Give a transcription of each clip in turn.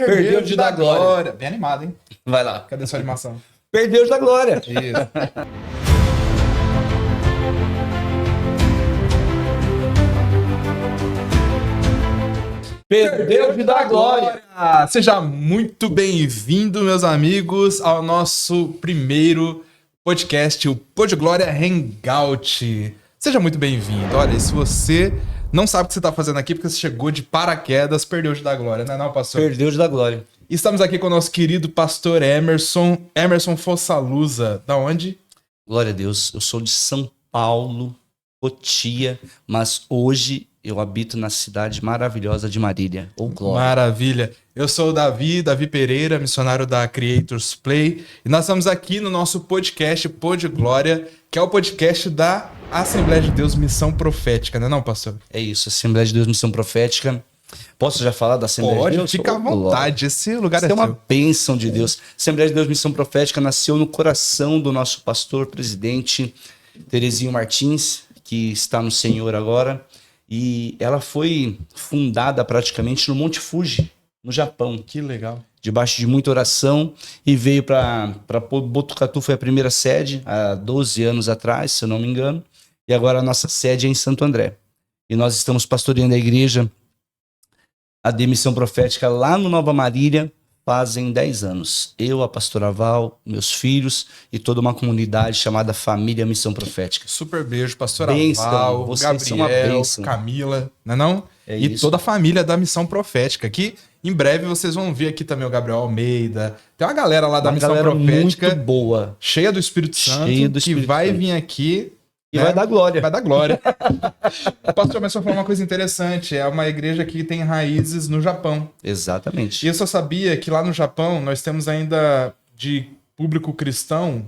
Perdeu de dar glória. Bem animado, hein? Vai lá. Cadê sua animação? Perdeu de dar glória. Isso. Perdeu de dar glória. Seja muito bem-vindo, meus amigos, ao nosso primeiro podcast, o Pod Glória Hangout. Seja muito bem-vindo. Olha, e se você não sabe o que você está fazendo aqui, porque você chegou de paraquedas, perdeu de dar glória, não é não, pastor? Perdeu de dar glória. Estamos aqui com o nosso querido pastor Emerson Fossalusa. Da onde? Glória a Deus. Eu sou de São Paulo, Cotia, mas hoje eu habito na cidade maravilhosa de Marília. Ô, glória. Maravilha. Eu sou o Davi Pereira, missionário da Creators Play, e nós estamos aqui no nosso podcast Pod Glória, que é o podcast da Assembleia de Deus Missão Profética, não é não, pastor? É isso, Assembleia de Deus Missão Profética. Posso já falar da Assembleia de Deus? Fica à vontade, esse lugar é seu. uma bênção de Deus. Assembleia de Deus Missão Profética nasceu no coração do nosso pastor, presidente, Terezinho Martins, que está no Senhor agora, e ela foi fundada praticamente no Monte Fuji, no Japão. Que legal. Debaixo de muita oração, e veio para Botucatu, foi a primeira sede, há 12 anos atrás, se eu não me engano, e agora a nossa sede é em Santo André. E nós estamos pastoreando a igreja, a Missão Profética, lá no Nova Marília, fazem 10 anos. Eu, a pastora Val, meus filhos e toda uma comunidade chamada Família Missão Profética. Super beijo, pastora Bênção, Val, vocês são uma Gabriel, bênção. Camila, não é não? É E isso. toda a família da Missão Profética, que em breve vocês vão ver aqui também o Gabriel Almeida. Tem uma galera lá da Uma Missão galera Profética, muito boa. cheia do Espírito Santo, Cheia do que Espírito vai Santo. vir aqui E né? vai dar glória. Vai dar glória. O pastor começou a falar uma coisa interessante. É uma igreja que tem raízes no Japão. Exatamente. E eu só sabia que lá no Japão nós temos ainda de público cristão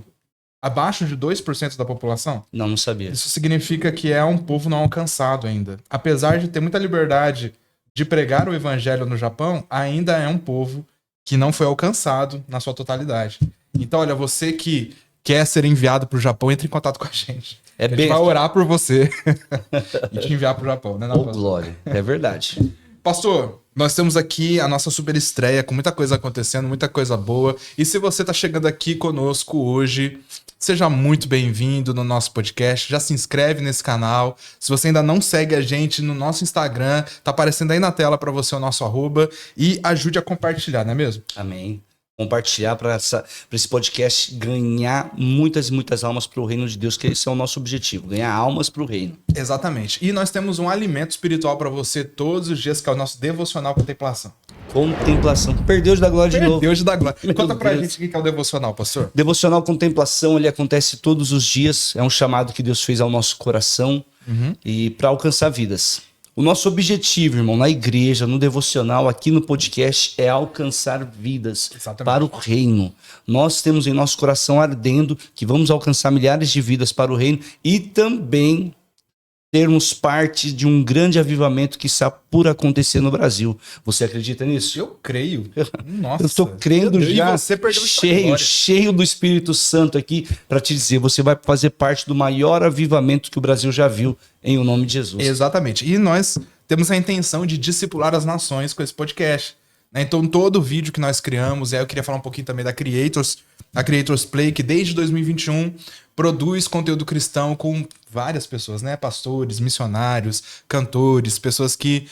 abaixo de 2% da população. Não sabia. Isso significa que é um povo não alcançado ainda. Apesar de ter muita liberdade de pregar o evangelho no Japão, ainda é um povo que não foi alcançado na sua totalidade. Então, olha, você que quer ser enviado para o Japão, entre em contato com a gente. É A gente bem. vai orar por você e te enviar para o Japão, né? Ô, glória. É verdade. Pastor, nós temos aqui a nossa super estreia, com muita coisa acontecendo, muita coisa boa. E se você está chegando aqui conosco hoje, seja muito bem-vindo no nosso podcast. Já se inscreve nesse canal. Se você ainda não segue a gente no nosso Instagram, tá aparecendo aí na tela para você o nosso @. E ajude a compartilhar, não é mesmo? Amém. Compartilhar para esse podcast ganhar muitas e muitas almas para o reino de Deus, que esse é o nosso objetivo, ganhar almas para o reino. Exatamente. E nós temos um alimento espiritual para você todos os dias, que é o nosso devocional contemplação. Contemplação. Perdeu de dar glória de novo. Deus de dar glória. Meu Conta pra Deus. gente o que é o devocional, pastor. Devocional Contemplação, ele acontece todos os dias. É um chamado que Deus fez ao nosso coração e para alcançar vidas. O nosso objetivo, irmão, na igreja, no devocional, aqui no podcast, é alcançar vidas Exatamente. para o reino. Nós temos em nosso coração ardendo que vamos alcançar milhares de vidas para o reino e também termos parte de um grande avivamento que está por acontecer no Brasil. Você acredita nisso? Eu creio. Nossa. Eu estou crendo Meu Deus, já, e você perdeu a glória. cheio do Espírito Santo aqui para te dizer, você vai fazer parte do maior avivamento que o Brasil já viu, em o nome de Jesus. Exatamente. E nós temos a intenção de discipular as nações com esse podcast, né? Então, todo vídeo que nós criamos, eu queria falar um pouquinho também da Creators, a Creators Play, que desde 2021 produz conteúdo cristão com várias pessoas, né? Pastores, missionários, cantores, pessoas que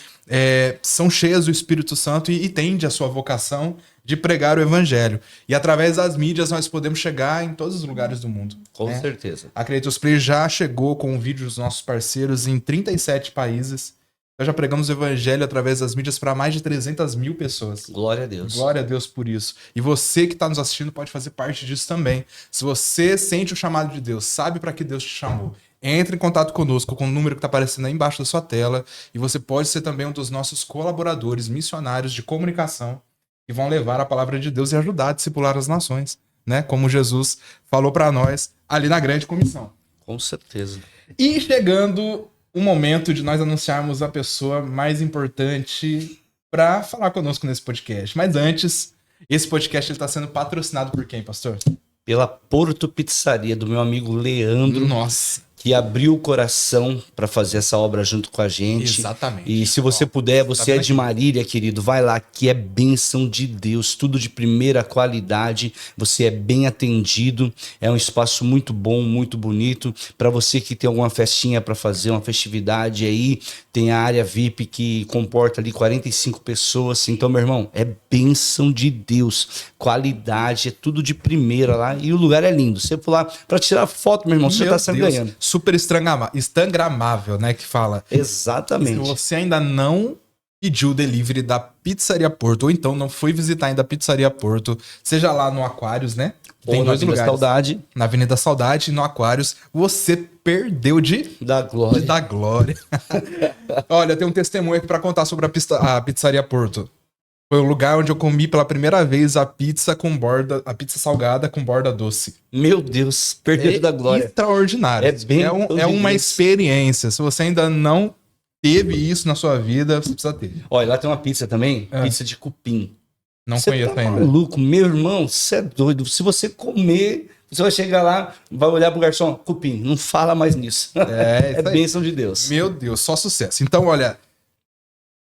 são cheias do Espírito Santo e têm a sua vocação de pregar o evangelho. E através das mídias nós podemos chegar em todos os lugares do mundo. Com né? certeza. A Creators Play já chegou com o vídeo dos nossos parceiros em 37 países. Nós já pregamos o evangelho através das mídias para mais de 300 mil pessoas. Glória a Deus. Glória a Deus por isso. E você que está nos assistindo pode fazer parte disso também. Se você sente o chamado de Deus, sabe para que Deus te chamou, entre em contato conosco com o número que está aparecendo aí embaixo da sua tela. E você pode ser também um dos nossos colaboradores, missionários de comunicação, que vão levar a palavra de Deus e ajudar a discipular as nações, né? Como Jesus falou para nós ali na grande comissão. Com certeza. E chegando o momento de nós anunciarmos a pessoa mais importante para falar conosco nesse podcast. Mas antes, esse podcast está sendo patrocinado por quem, pastor? Pela Porto Pizzaria, do meu amigo Leandro, Nossa. que abriu o coração para fazer essa obra junto com a gente. Exatamente. E se você puder, você é de Marília, querido, vai lá, que é bênção de Deus, tudo de primeira qualidade, você é bem atendido, é um espaço muito bom, muito bonito. Para você que tem alguma festinha para fazer, uma festividade aí, tem a área VIP que comporta ali 45 pessoas. Então, meu irmão, é bênção de Deus, qualidade, é tudo de primeira lá e o lugar é lindo. Você for lá para tirar foto, meu irmão, você tá saindo ganhando. Super instagramável, né, que fala. Exatamente. Se você ainda não pediu o delivery da Pizzaria Porto, ou então não foi visitar ainda a Pizzaria Porto, seja lá no Aquários, né? Tem dois lugares. Saudade. Na Avenida Saudade e no Aquários, você perdeu da glória. Da glória. Olha, tem um testemunho aqui pra contar sobre a Pizzaria Porto. Foi o lugar onde eu comi pela primeira vez a pizza salgada com borda doce. Meu Deus, perdido da glória. Extraordinário. É uma experiência. Se você ainda não teve isso na sua vida, você precisa ter. Olha, lá tem uma pizza também, pizza de cupim. Não conheço ainda. Maluco, meu irmão, você é doido. Se você comer, você vai chegar lá, vai olhar pro garçom, cupim, não fala mais nisso. É bênção de Deus. Meu Deus, só sucesso. Então, olha,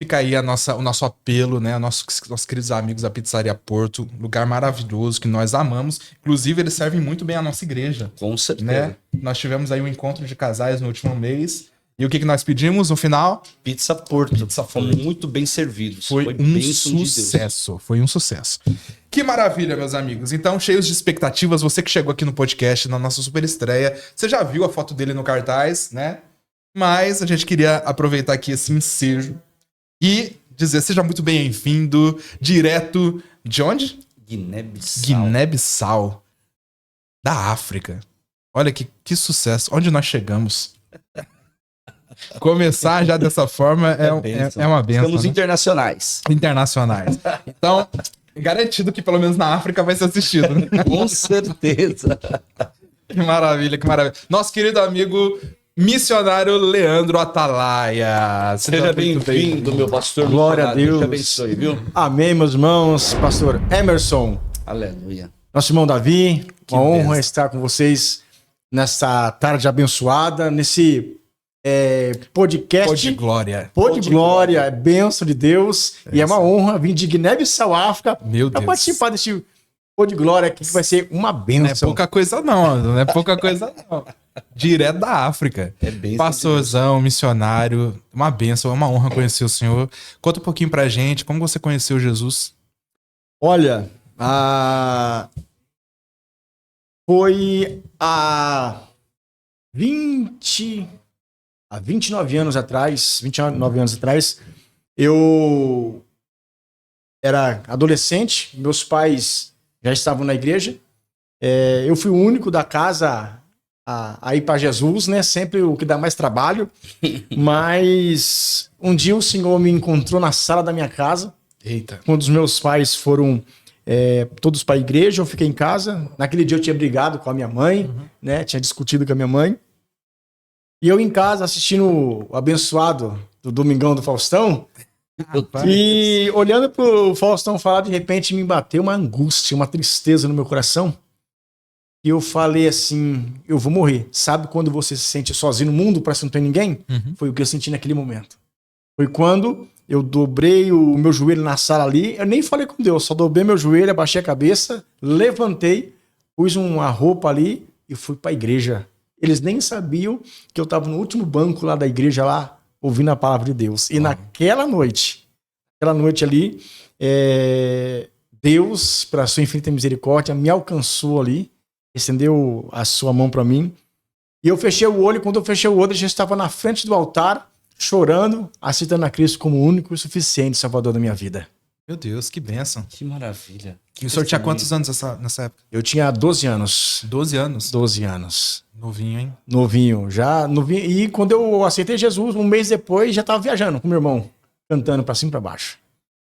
fica aí o nosso apelo, né? Nossos queridos amigos da Pizzaria Porto, lugar maravilhoso que nós amamos. Inclusive, eles servem muito bem a nossa igreja. Com certeza. Né? Nós tivemos aí um encontro de casais no último mês. E o que nós pedimos no final? Pizza Porto. Fomos muito bem servidos. Foi um sucesso. Foi um sucesso. Que maravilha, meus amigos. Então, cheios de expectativas, você que chegou aqui no podcast, na nossa super estreia, você já viu a foto dele no cartaz, né? Mas a gente queria aproveitar aqui esse ensejo e dizer, seja muito bem-vindo, direto de onde? Guiné-Bissau. Guiné-Bissau. Da África. Olha que sucesso. Onde nós chegamos? Começar já dessa forma é uma benção. Estamos internacionais. Internacionais. Então, garantido que pelo menos na África vai ser assistido. Né? Com certeza. Que maravilha, que maravilha. Nosso querido amigo missionário Leandro Atalaia. Seja bem-vindo, meu pastor. Glória a Deus. Deus te abençoe, viu? Amém, meus irmãos. Pastor Emerson. Aleluia. Nosso irmão Davi. Uma honra estar com vocês nessa tarde abençoada, nesse podcast. Pô de glória. Pô de glória, é bênção de Deus. E é uma honra vir de Guiné-Bissau, África, para participar desse pô de glória aqui, que vai ser uma bênção. Não é pouca coisa não é pouca coisa não. Direto da África. É bênção. Pastorzão, missionário, uma bênção, é uma honra conhecer o Senhor. Conta um pouquinho pra gente, como você conheceu Jesus? Olha, foi há 29 anos atrás, eu era adolescente, meus pais já estavam na igreja, eu fui o único da casa a ir para Jesus, né? Sempre o que dá mais trabalho, mas um dia o Senhor me encontrou na sala da minha casa. Eita. Quando os meus pais foram todos para a igreja, eu fiquei em casa. Naquele dia eu tinha brigado com a minha mãe, né? Tinha discutido com a minha mãe. E eu em casa assistindo o abençoado do Domingão do Faustão. E olhando pro Faustão falar, de repente me bateu uma angústia, uma tristeza no meu coração. E eu falei assim, eu vou morrer. Sabe quando você se sente sozinho no mundo, parece que não tem ninguém? Foi o que eu senti naquele momento. Foi quando eu dobrei o meu joelho na sala ali. Eu nem falei com Deus, só dobrei meu joelho, abaixei a cabeça, levantei, pus uma roupa ali e fui para a igreja. Eles nem sabiam que eu estava no último banco lá da igreja, lá, ouvindo a palavra de Deus. E naquela noite ali, Deus, para sua infinita misericórdia, me alcançou ali, estendeu a sua mão para mim. E eu fechei o olho, quando eu fechei o olho, eu já estava na frente do altar, chorando, aceitando a Cristo como o único e suficiente Salvador da minha vida. Meu Deus, que bênção. Que maravilha. E o senhor tinha quantos anos nessa época? Eu tinha 12 anos. 12 anos? 12 anos. Novinho, hein? Novinho. E quando eu aceitei Jesus, um mês depois, já estava viajando com meu irmão, cantando pra cima e pra baixo.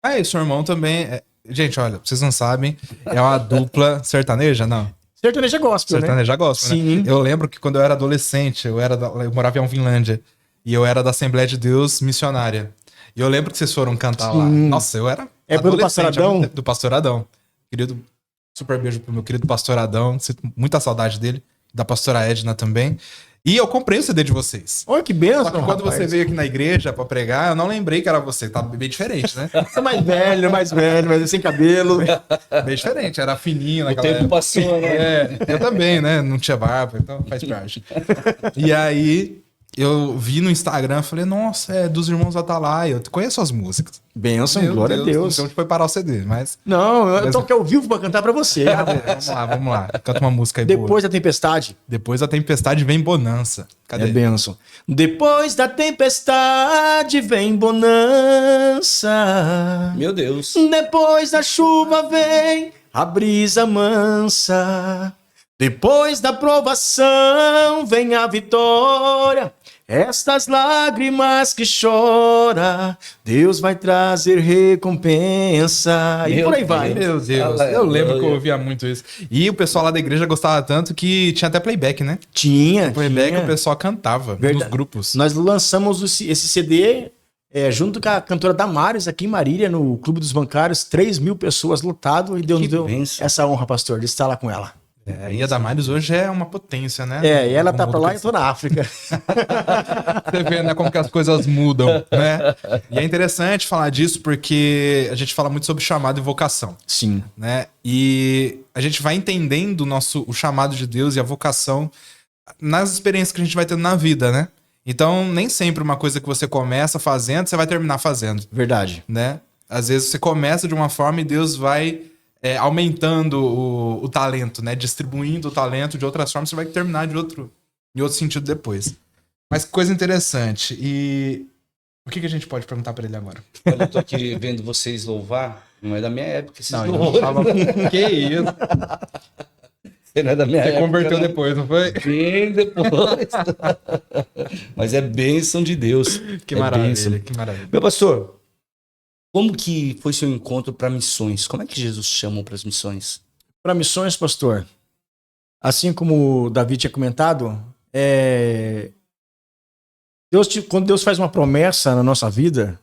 E seu irmão também... Gente, olha, vocês não sabem, é uma dupla sertaneja, não? Sertaneja gospel, Sertaneja gospel, Sim. Né? Eu lembro que quando eu era adolescente, eu morava em Alvinlândia, e eu era da Assembleia de Deus missionária. E eu lembro que vocês foram cantar lá. Nossa, eu era do Pastor Adão? Do Pastor Adão. Querido, super beijo pro meu querido Pastor Adão. Sinto muita saudade dele. da pastora Edna também. E eu comprei o CD de vocês. Olha que benção, Só que quando rapaz. você veio aqui na igreja pra pregar, eu não lembrei que era você. Tá bem diferente, né? É mais velho, mas sem cabelo. Bem diferente. Era fininho O naquela tempo época. passou, né? É, eu também, né? Não tinha barba, então faz parte. E aí, eu vi no Instagram, falei, nossa, é dos Irmãos Atalaia. Eu conheço as músicas. Benção, Meu glória a Deus. Então foi parar o CD, mas... Não, eu tô aqui ao vivo pra cantar pra você. Vamos lá. Canta uma música aí Depois boa. da tempestade. Depois da tempestade vem bonança. Cadê? É benção. Depois da tempestade vem bonança. Meu Deus. Depois da chuva vem a brisa mansa. Depois da provação vem a vitória. Estas lágrimas que chora, Deus vai trazer recompensa. E Meu por aí vai. Meu Deus, eu lembro que eu ouvia muito isso. E o pessoal lá da igreja gostava tanto que tinha até playback, né? Tinha. Playback tinha. o pessoal cantava Verdade. nos grupos. Nós lançamos esse CD junto com a cantora Damares aqui em Marília, no Clube dos Bancários, 3.000 pessoas lotado e Deus Que nos deu bênção. essa honra, pastor, de estar lá com ela. E a Damares hoje é uma potência, né? E ela tá No pra mundo lá e eu tô na África. Você vê, né, como que as coisas mudam, né? E é interessante falar disso porque a gente fala muito sobre chamado e vocação, Sim. né? E a gente vai entendendo o chamado de Deus e a vocação nas experiências que a gente vai tendo na vida, né? Então, nem sempre uma coisa que você começa fazendo, você vai terminar fazendo, Verdade. né? Às vezes você começa de uma forma e Deus vai aumentando o talento, né? Distribuindo o talento de outras formas, você vai terminar em outro sentido depois. Mas que coisa interessante. E o que a gente pode perguntar pra ele agora? Olha, eu tô aqui vendo vocês louvar. Não é da minha época. Esses Não, louvores. que isso? Você não é da minha Você época. converteu não. depois, não foi? Bem depois. Mas é bênção de Deus. Que É maravilha, bênção. que maravilha. Meu pastor, como que foi seu encontro para missões? Como é que Jesus chamou para as missões? Para missões, pastor, assim como o Davi tinha comentado, quando Deus faz uma promessa na nossa vida,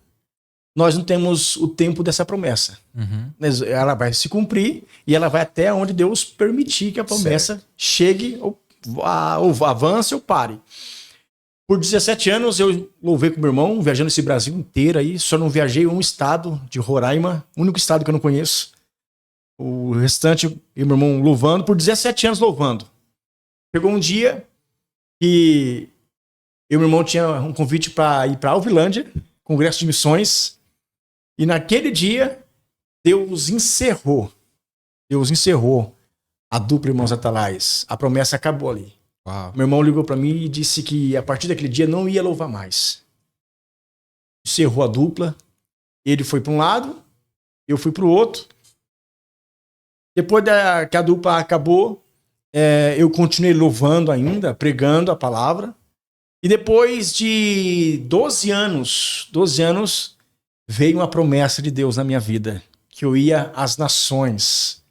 nós não temos o tempo dessa promessa. Uhum. Ela vai se cumprir e ela vai até onde Deus permitir que a promessa chegue, ou avance ou pare. Por 17 anos eu louvei com meu irmão, viajando esse Brasil inteiro aí, só não viajei um estado de Roraima, o único estado que eu não conheço. O restante, eu e meu irmão louvando, por 17 anos louvando. Chegou um dia que eu e meu irmão tinha um convite para ir para Alvilândia, Congresso de Missões, e naquele dia Deus encerrou a dupla Irmãos Atalais. A promessa acabou ali. Uau. Meu irmão ligou para mim e disse que a partir daquele dia não ia louvar mais. Encerrou a dupla. Ele foi para um lado, eu fui para o outro. Depois que a dupla acabou, eu continuei louvando ainda, pregando a palavra. E depois de 12 anos, veio uma promessa de Deus na minha vida, que eu ia às nações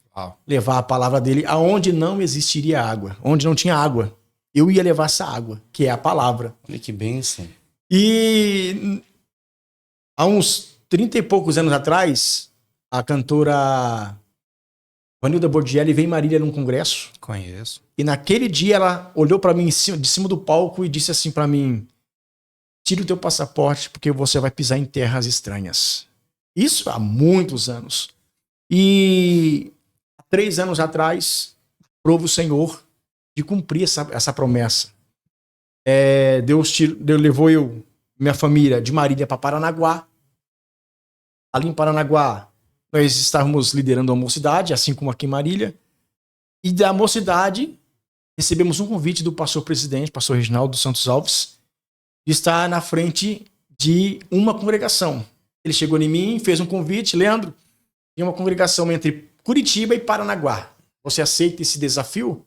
levar a palavra dele aonde não existiria água, onde não tinha água. Eu ia levar essa água, que é a palavra. Olha que bênção. E há uns 30 e poucos anos atrás, a cantora Vanilda Bordielli veio em Marília num congresso. Conheço. E naquele dia ela olhou para mim de cima do palco e disse assim para mim: tira o teu passaporte porque você vai pisar em terras estranhas. Isso há muitos anos. E 3 anos atrás, prova o Senhor de cumprir essa promessa. Deus levou minha família, de Marília para Paranaguá. Ali em Paranaguá, nós estávamos liderando a mocidade, assim como aqui em Marília. E da mocidade, recebemos um convite do pastor-presidente, pastor Reginaldo dos Santos Alves, de estar na frente de uma congregação. Ele chegou em mim, fez um convite: Leandro, tem uma congregação entre Curitiba e Paranaguá. Você aceita esse desafio?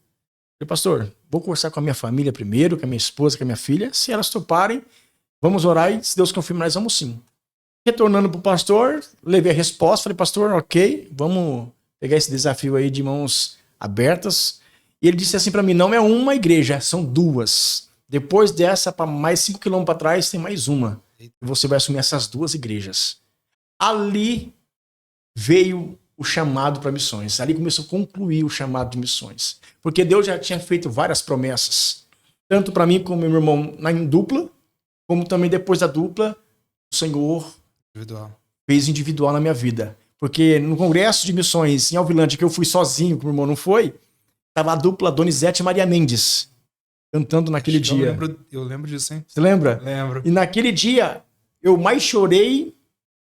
Eu falei: pastor, vou conversar com a minha família primeiro, com a minha esposa, com a minha filha. Se elas toparem, vamos orar e se Deus confirmar, nós vamos sim. Retornando para o pastor, levei a resposta, falei: pastor, ok, vamos pegar esse desafio aí de mãos abertas. E ele disse assim para mim: não é uma igreja, são 2. Depois dessa, para mais 5 quilômetros para trás, tem mais uma. E você vai assumir essas 2 igrejas. Ali veio o chamado para missões. Ali começou a concluir o chamado de missões. Porque Deus já tinha feito várias promessas. Tanto para mim como meu irmão em dupla, como também depois da dupla, o Senhor fez individual na minha vida. Porque no congresso de missões em Alvilândia, que eu fui sozinho, que o meu irmão não foi, estava a dupla Donizete e Maria Mendes cantando naquele dia. Eu lembro disso, hein? Você lembra? Lembro. E naquele dia, eu mais chorei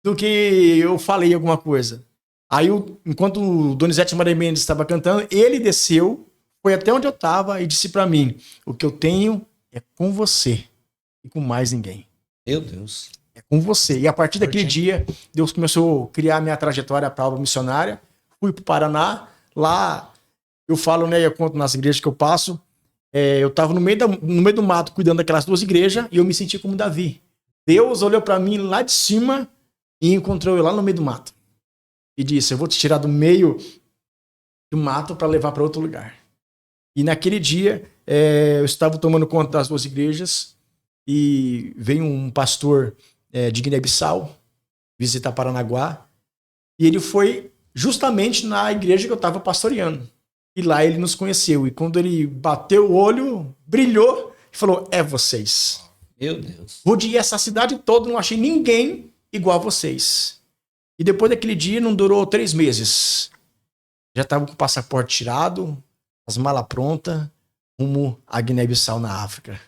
do que eu falei alguma coisa. Aí, enquanto o Donizete e Maria Mendes estava cantando, ele desceu, foi até onde eu estava e disse para mim, o que eu tenho é com você e com mais ninguém. Meu Deus. É com você. E a partir daquele dia, Deus começou a criar a minha trajetória para a obra missionária. Fui para o Paraná. Lá, eu falo, né, eu conto nas igrejas que eu passo, eu estava no meio do mato cuidando daquelas 2 igrejas e eu me senti como Davi. Deus olhou para mim lá de cima e encontrou eu lá no meio do mato. E disse, eu vou te tirar do meio do mato para levar para outro lugar. E naquele dia, eu estava tomando conta das 2 igrejas e veio um pastor de Guiné-Bissau visitar Paranaguá e ele foi justamente na igreja que eu estava pastoreando. E lá ele nos conheceu. E quando ele bateu o olho, brilhou e falou, é vocês. Meu Deus. Rodeei essa cidade toda, não achei ninguém igual a vocês. E depois daquele dia, não durou 3 meses. Já estava com o passaporte tirado, as malas prontas, rumo a Guiné-Bissau, na África.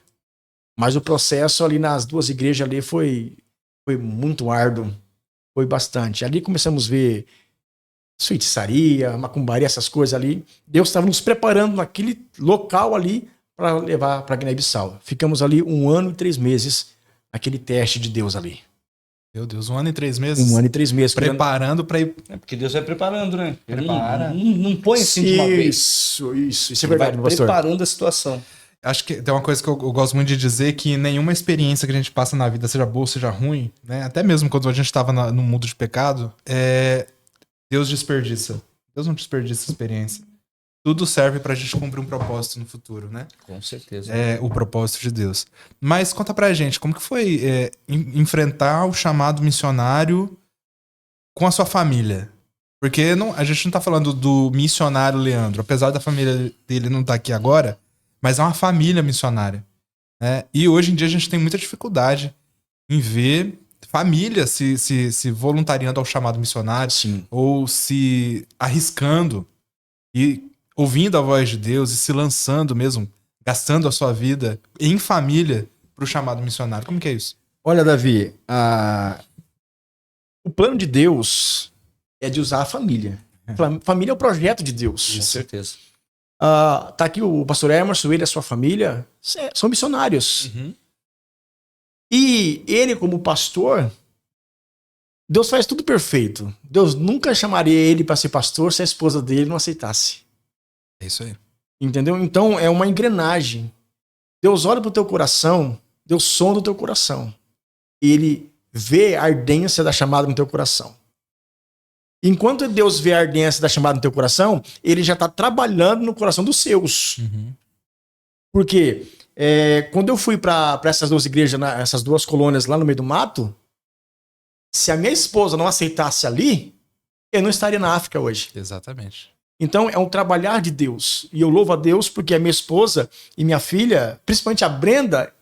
Mas o processo ali nas 2 igrejas ali foi muito árduo. Foi bastante. Ali começamos a ver feitiçaria, macumbaria, essas coisas ali. Deus estava nos preparando naquele local ali para levar para Guiné-Bissau. Ficamos ali 1 ano e 3 meses naquele teste de Deus ali. Meu Deus, 1 ano e 3 meses? 1 ano e 3 meses. Preparando para ir... É porque Deus vai preparando, né? Prepara. Não põe assim de uma vez. Isso é verdade, vai pastor. preparando a situação. Acho que tem uma coisa que eu gosto muito de dizer, que nenhuma experiência que a gente passa na vida, seja boa, seja ruim, né? Até mesmo quando a gente estava no mundo de pecado, Deus desperdiça. Deus não desperdiça experiência. Tudo serve pra gente cumprir um propósito no futuro, né? Com certeza. É o propósito de Deus. Mas conta pra gente, como que foi enfrentar o chamado missionário com a sua família? Porque a gente não tá falando do missionário Leandro, apesar da família dele não estar aqui agora, mas é uma família missionária, né? E hoje em dia a gente tem muita dificuldade em ver família se voluntariando ao chamado missionário. Sim. Ou se arriscando e ouvindo a voz de Deus e se lançando mesmo, gastando a sua vida em família para o chamado missionário. Como que é isso? Olha, Davi, o plano de Deus é de usar a família. Família é o projeto de Deus. Com certeza. Tá aqui o pastor Emerson, ele e a sua família são missionários. Uhum. E ele, como pastor, Deus faz tudo perfeito. Deus nunca chamaria ele para ser pastor se a esposa dele não aceitasse. É isso aí. Entendeu? Então é uma engrenagem. Deus olha para o teu coração, Deus sonda o teu coração. Ele vê a ardência da chamada no teu coração. Enquanto Deus vê a ardência da chamada no teu coração, ele já está trabalhando no coração dos seus. Uhum. Porque quando eu fui para essas 2 igrejas, essas 2 colônias lá no meio do mato, se a minha esposa não aceitasse ali, eu não estaria na África hoje. Exatamente. Então é um trabalhar de Deus. E eu louvo a Deus porque a minha esposa e minha filha, principalmente a Brenda,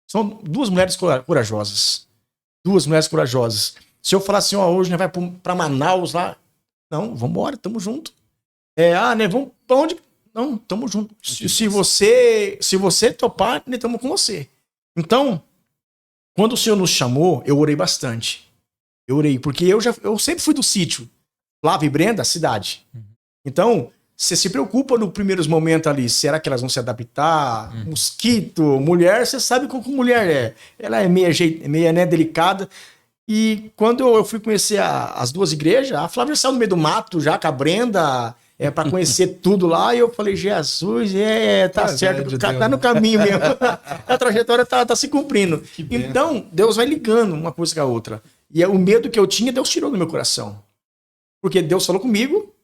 são 2 mulheres corajosas. 2 mulheres corajosas. Se eu falar assim, hoje nós vai para Manaus lá. Não, vamos embora, tamo junto. Né, vamos para onde? Não, tamo junto. Se você topar, nós estamos com você. Então, quando o Senhor nos chamou, eu orei bastante. Eu orei, porque eu sempre fui do sítio. Flávia e Brenda, cidade. Então, você se preocupa nos primeiros momentos ali. Será que elas vão se adaptar? Mosquito, mulher, você sabe como mulher é. Ela é meia né, delicada. E quando eu fui conhecer as 2 igrejas, a Flávia saiu no meio do mato já com a Brenda, para conhecer tudo lá. E eu falei, Jesus, tá certo, tá no caminho mesmo. A trajetória tá se cumprindo. Então, Deus vai ligando uma coisa com a outra. E o medo que eu tinha, Deus tirou do meu coração. Porque Deus falou comigo,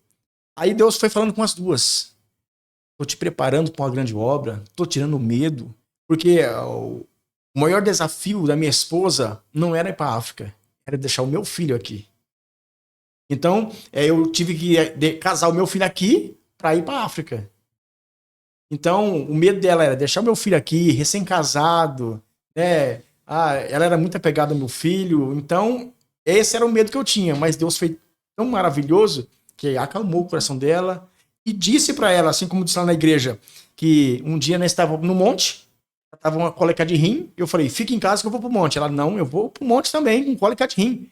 aí Deus foi falando com as 2. Tô te preparando para uma grande obra, tô tirando o medo. Porque o maior desafio da minha esposa não era ir para a África, era deixar o meu filho aqui. Então, eu tive que casar o meu filho aqui para ir para a África. Então, o medo dela era deixar o meu filho aqui, recém-casado, né? Ela era muito apegada ao meu filho. Então, esse era o medo que eu tinha. Mas Deus foi tão maravilhoso que acalmou o coração dela e disse para ela, assim como disse lá na igreja, que um dia nós estávamos no monte, estava uma cólica de rim. Eu falei, fica em casa que eu vou pro monte. Ela, não, eu vou pro monte também, com cólica de rim.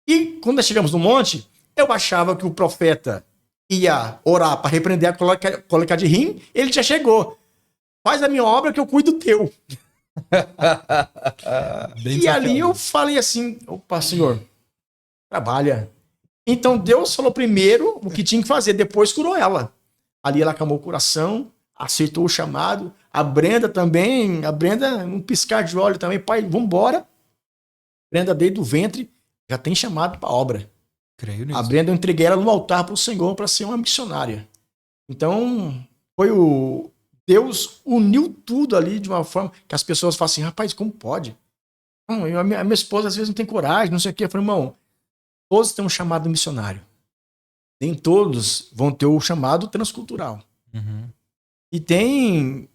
E quando nós chegamos no monte, eu achava que o profeta ia orar para repreender a cólica de rim. Ele já chegou. Faz a minha obra que eu cuido do teu. E ali eu falei assim, opa, Senhor, trabalha. Então Deus falou primeiro o que tinha que fazer, depois curou ela. Ali ela acalmou o coração, aceitou o chamado. A Brenda também, num piscar de olho também, pai, vambora. Brenda desde o ventre já tem chamado para a obra. Creio nisso. A Brenda, eu entreguei ela no altar para o Senhor para ser uma missionária. Então, Deus uniu tudo ali de uma forma que as pessoas falam assim, rapaz, como pode? Não, a minha esposa às vezes não tem coragem, não sei o quê. Eu falei, irmão, todos têm um chamado missionário. Nem todos vão ter o chamado transcultural. Uhum. E tem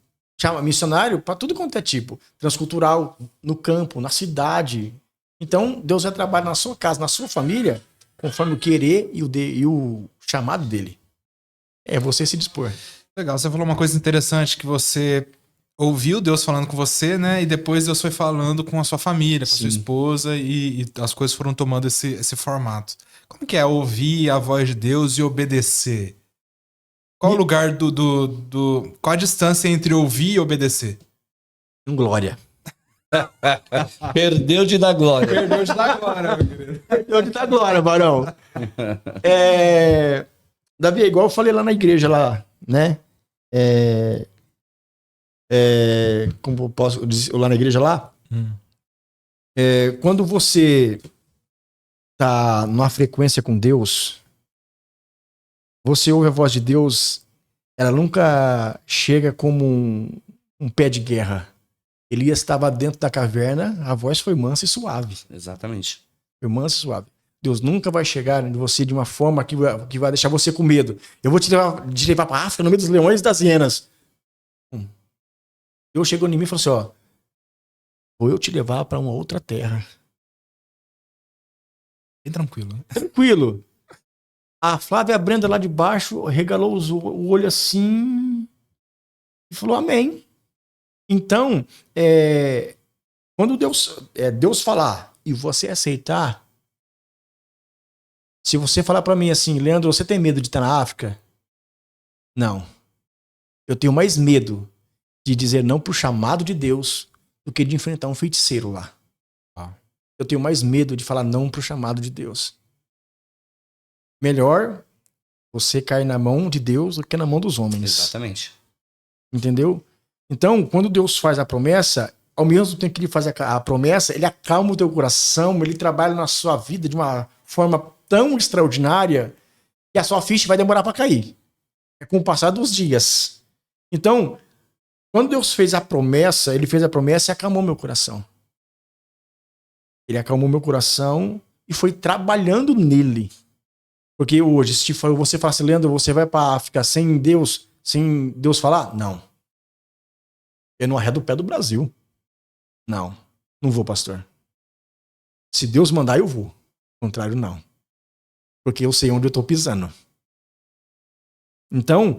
missionário para tudo quanto é tipo. Transcultural, no campo, na cidade. Então, Deus vai trabalhar na sua casa, na sua família, conforme o querer e o chamado dele. É você se dispor. Legal, você falou uma coisa interessante, que você ouviu Deus falando com você, né? E depois Deus foi falando com a sua família, com a sua esposa, e as coisas foram tomando esse formato. Como que é ouvir a voz de Deus e obedecer? Qual o lugar qual a distância entre ouvir e obedecer? Glória. Perdeu de dar glória. Perdeu de dar glória, meu querido. Perdeu de dar glória, Barão. Davi, igual eu falei lá na igreja, lá, né? Como eu posso dizer lá na igreja lá? Quando você tá numa frequência com Deus, você ouve a voz de Deus, ela nunca chega como um pé de guerra. Elias estava dentro da caverna, a voz foi mansa e suave. Exatamente. Foi mansa e suave. Deus nunca vai chegar em você de uma forma que vai deixar você com medo. Eu vou te levar para a África no meio dos leões e das hienas. Deus chegou em mim e falou assim, ó, vou eu te levar para uma outra terra. Bem tranquilo, né? Tranquilo. A Flávia e a Brenda lá de baixo regalou o olho assim e falou amém. Então, quando Deus falar e você aceitar, se você falar para mim assim, Leandro, você tem medo de estar na África? Não. Eu tenho mais medo de dizer não pro chamado de Deus do que de enfrentar um feiticeiro lá. Eu tenho mais medo de falar não pro chamado de Deus. Melhor você cair na mão de Deus do que na mão dos homens. Exatamente. Entendeu? Então, quando Deus faz a promessa, ao mesmo tempo que ele faz a promessa, ele acalma o teu coração, ele trabalha na sua vida de uma forma tão extraordinária que a sua ficha vai demorar para cair. Com o passar dos dias. Então, quando Deus fez a promessa, ele fez a promessa e acalmou meu coração. Ele acalmou meu coração e foi trabalhando nele. Porque hoje, se você fala assim, Leandro, você vai para a África sem Deus falar? Não. Eu não arredo o pé do Brasil. Não vou, pastor. Se Deus mandar, eu vou. Ao contrário, não. Porque eu sei onde eu estou pisando. Então,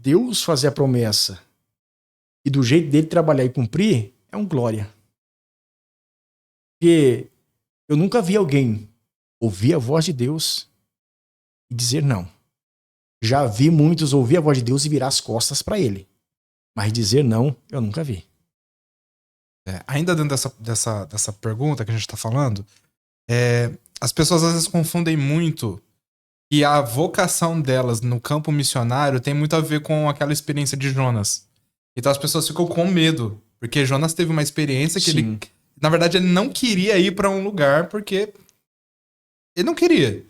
Deus fazer a promessa e do jeito dele trabalhar e cumprir, é um glória. Porque eu nunca vi alguém ouvir a voz de Deus e dizer não. Já vi muitos ouvir a voz de Deus e virar as costas para ele. Mas dizer não, eu nunca vi. Ainda dentro dessa pergunta que a gente está falando, as pessoas às vezes confundem muito que a vocação delas no campo missionário tem muito a ver com aquela experiência de Jonas. Então as pessoas ficam com medo, porque Jonas teve uma experiência que ele, na verdade, ele não queria ir para um lugar porque ele não queria.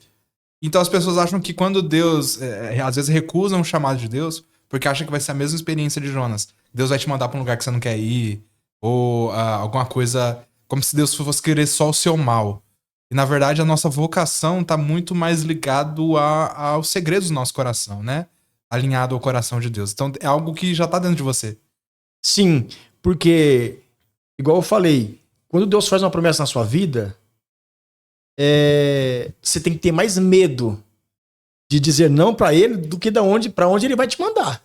Então as pessoas acham que quando Deus, às vezes recusam o chamado de Deus, porque acham que vai ser a mesma experiência de Jonas. Deus vai te mandar para um lugar que você não quer ir, ou alguma coisa, como se Deus fosse querer só o seu mal. E, na verdade, a nossa vocação está muito mais ligado aos segredos do nosso coração, né? Alinhado ao coração de Deus. Então, é algo que já está dentro de você. Sim, porque, igual eu falei, quando Deus faz uma promessa na sua vida, você tem que ter mais medo de dizer não pra ele do que para onde ele vai te mandar.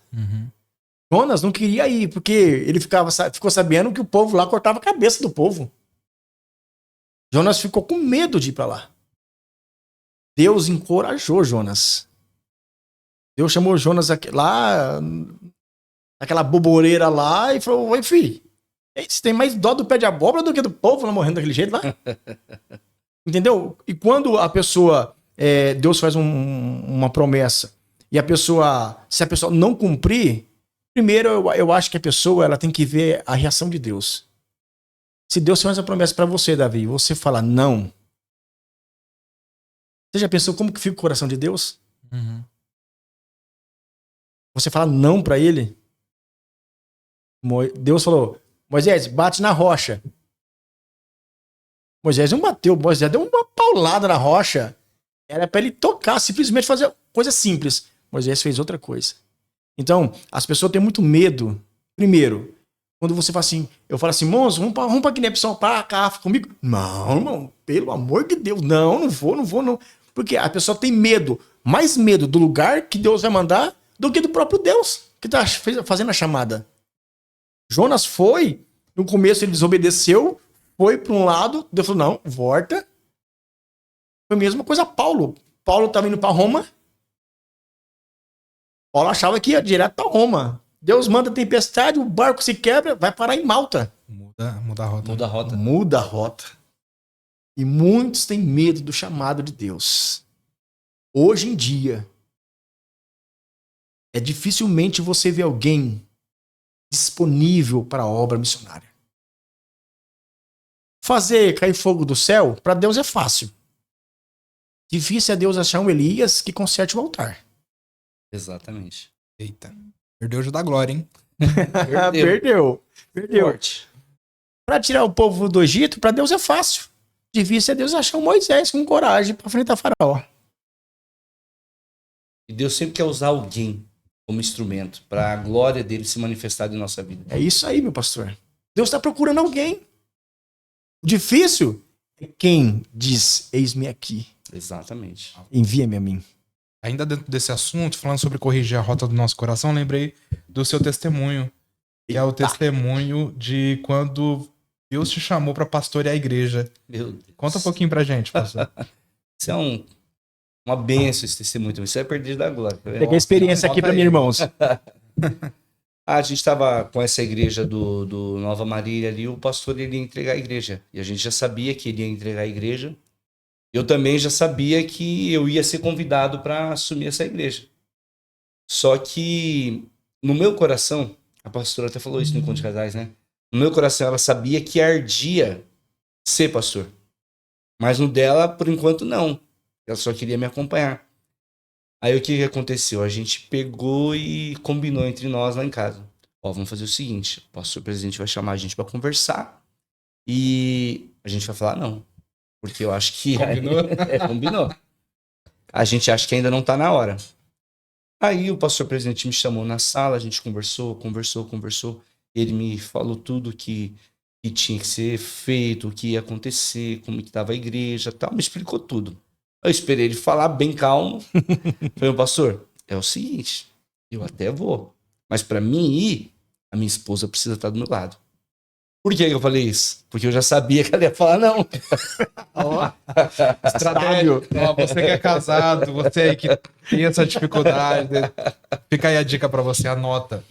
Jonas não queria ir, porque ele ficou sabendo que o povo lá cortava a cabeça do povo. Jonas ficou com medo de ir pra lá. Deus encorajou Jonas. Deus chamou Jonas lá, aquela boboreira lá, e falou: oi, filho, você tem mais dó do pé de abóbora do que do povo lá morrendo daquele jeito lá? Entendeu? E quando a pessoa, Deus faz uma promessa, e se a pessoa não cumprir, primeiro eu acho que a pessoa ela tem que ver a reação de Deus. Se Deus faz uma promessa para você, Davi, e você fala não, você já pensou como que fica o coração de Deus? Você fala não para ele. Deus falou: Moisés, bate na rocha. Moisés não bateu, Moisés deu uma paulada na rocha. Era para ele tocar, simplesmente fazer coisa simples. Moisés fez outra coisa. Então, as pessoas têm muito medo. Primeiro, quando você fala assim, eu falo assim: moço, vamos pra Guiné-Bissau, pra cá comigo. Não, irmão, pelo amor de Deus, não vou. Porque a pessoa tem medo, mais medo do lugar que Deus vai mandar do que do próprio Deus que tá fazendo a chamada. Jonas foi, no começo ele desobedeceu, foi para um lado, Deus falou: não, volta. Foi a mesma coisa Paulo. Paulo estava indo para Roma. Paulo achava que ia direto para Roma. Deus manda tempestade, o barco se quebra, vai parar em Malta. Muda a rota. Muda a rota. E muitos têm medo do chamado de Deus. Hoje em dia, dificilmente você vê alguém disponível para a obra missionária. Fazer cair fogo do céu, para Deus é fácil. Difícil é Deus achar um Elias que conserte o altar. Exatamente. Eita. Perdeu o Jô da glória, hein? Perdeu. Forte. Para tirar o povo do Egito, para Deus é fácil. Difícil é Deus achar um Moisés com coragem para enfrentar Faraó. E Deus sempre quer usar alguém como instrumento para a glória dele se manifestar em nossa vida. É isso aí, meu pastor. Deus está procurando alguém. O difícil é quem diz: eis-me aqui. Exatamente. Envia-me a mim. Ainda dentro desse assunto, falando sobre corrigir a rota do nosso coração, lembrei do seu testemunho. Que é o testemunho de quando Deus te chamou para pastorear a igreja. Meu Deus. Conta um pouquinho pra gente, pastor. Isso é uma bênção esse testemunho. Isso é perdido da glória. Peguei a experiência aqui para mim, irmãos. A gente estava com essa igreja do Nova Marília ali, o pastor ele ia entregar a igreja. E a gente já sabia que ele ia entregar a igreja. Eu também já sabia que eu ia ser convidado para assumir essa igreja. Só que no meu coração, a pastora até falou isso no Encontro de Casais, né? No meu coração ela sabia que ardia ser pastor. Mas no dela, por enquanto, não. Ela só queria me acompanhar. Aí o que aconteceu? A gente pegou e combinou entre nós lá em casa. Ó, vamos fazer o seguinte, o pastor presidente vai chamar a gente para conversar e a gente vai falar não. Porque eu acho que... Combinou? Combinou. A gente acha que ainda não tá na hora. Aí o pastor presidente me chamou na sala, a gente conversou. Ele me falou tudo que tinha que ser feito, o que ia acontecer, como que tava a igreja, tal. Me explicou tudo. Eu esperei ele falar bem calmo. Falei: pastor, é o seguinte, eu até vou, mas para mim ir, a minha esposa precisa estar do meu lado. Por que eu falei isso? Porque eu já sabia que ela ia falar não. Ó, estratégia. Ó, você que é casado, você aí que tem essa dificuldade, fica aí a dica para você, anota.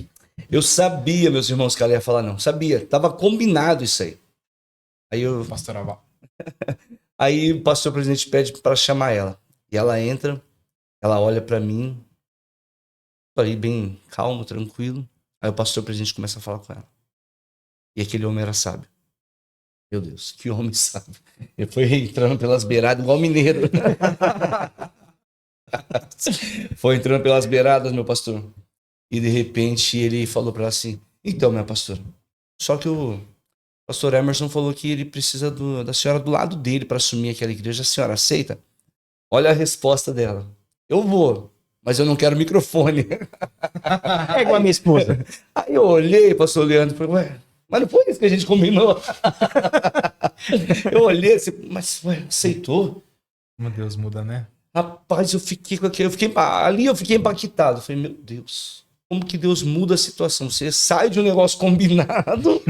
Eu sabia, meus irmãos, que ela ia falar não. Sabia, tava combinado isso aí. Aí o pastor presidente pede para chamar ela. E ela entra, ela olha para mim, falei bem calmo, tranquilo. Aí o pastor presidente começa a falar com ela. E aquele homem era sábio. Meu Deus, que homem sábio. Ele foi entrando pelas beiradas, igual mineiro. Foi entrando pelas beiradas, meu pastor. E de repente ele falou para ela assim: então, minha pastora, só que o pastor Emerson falou que ele precisa da senhora do lado dele para assumir aquela igreja. A senhora aceita? Olha a resposta dela. Eu vou, mas eu não quero microfone. É igual a minha esposa. Aí eu olhei, pastor Leandro, e falei, ué, mas não foi isso que a gente combinou? Eu olhei assim, mas ué, aceitou? Como Deus muda, né? Rapaz, eu fiquei ali eu fiquei impactado. Eu falei, meu Deus, como que Deus muda a situação? Você sai de um negócio combinado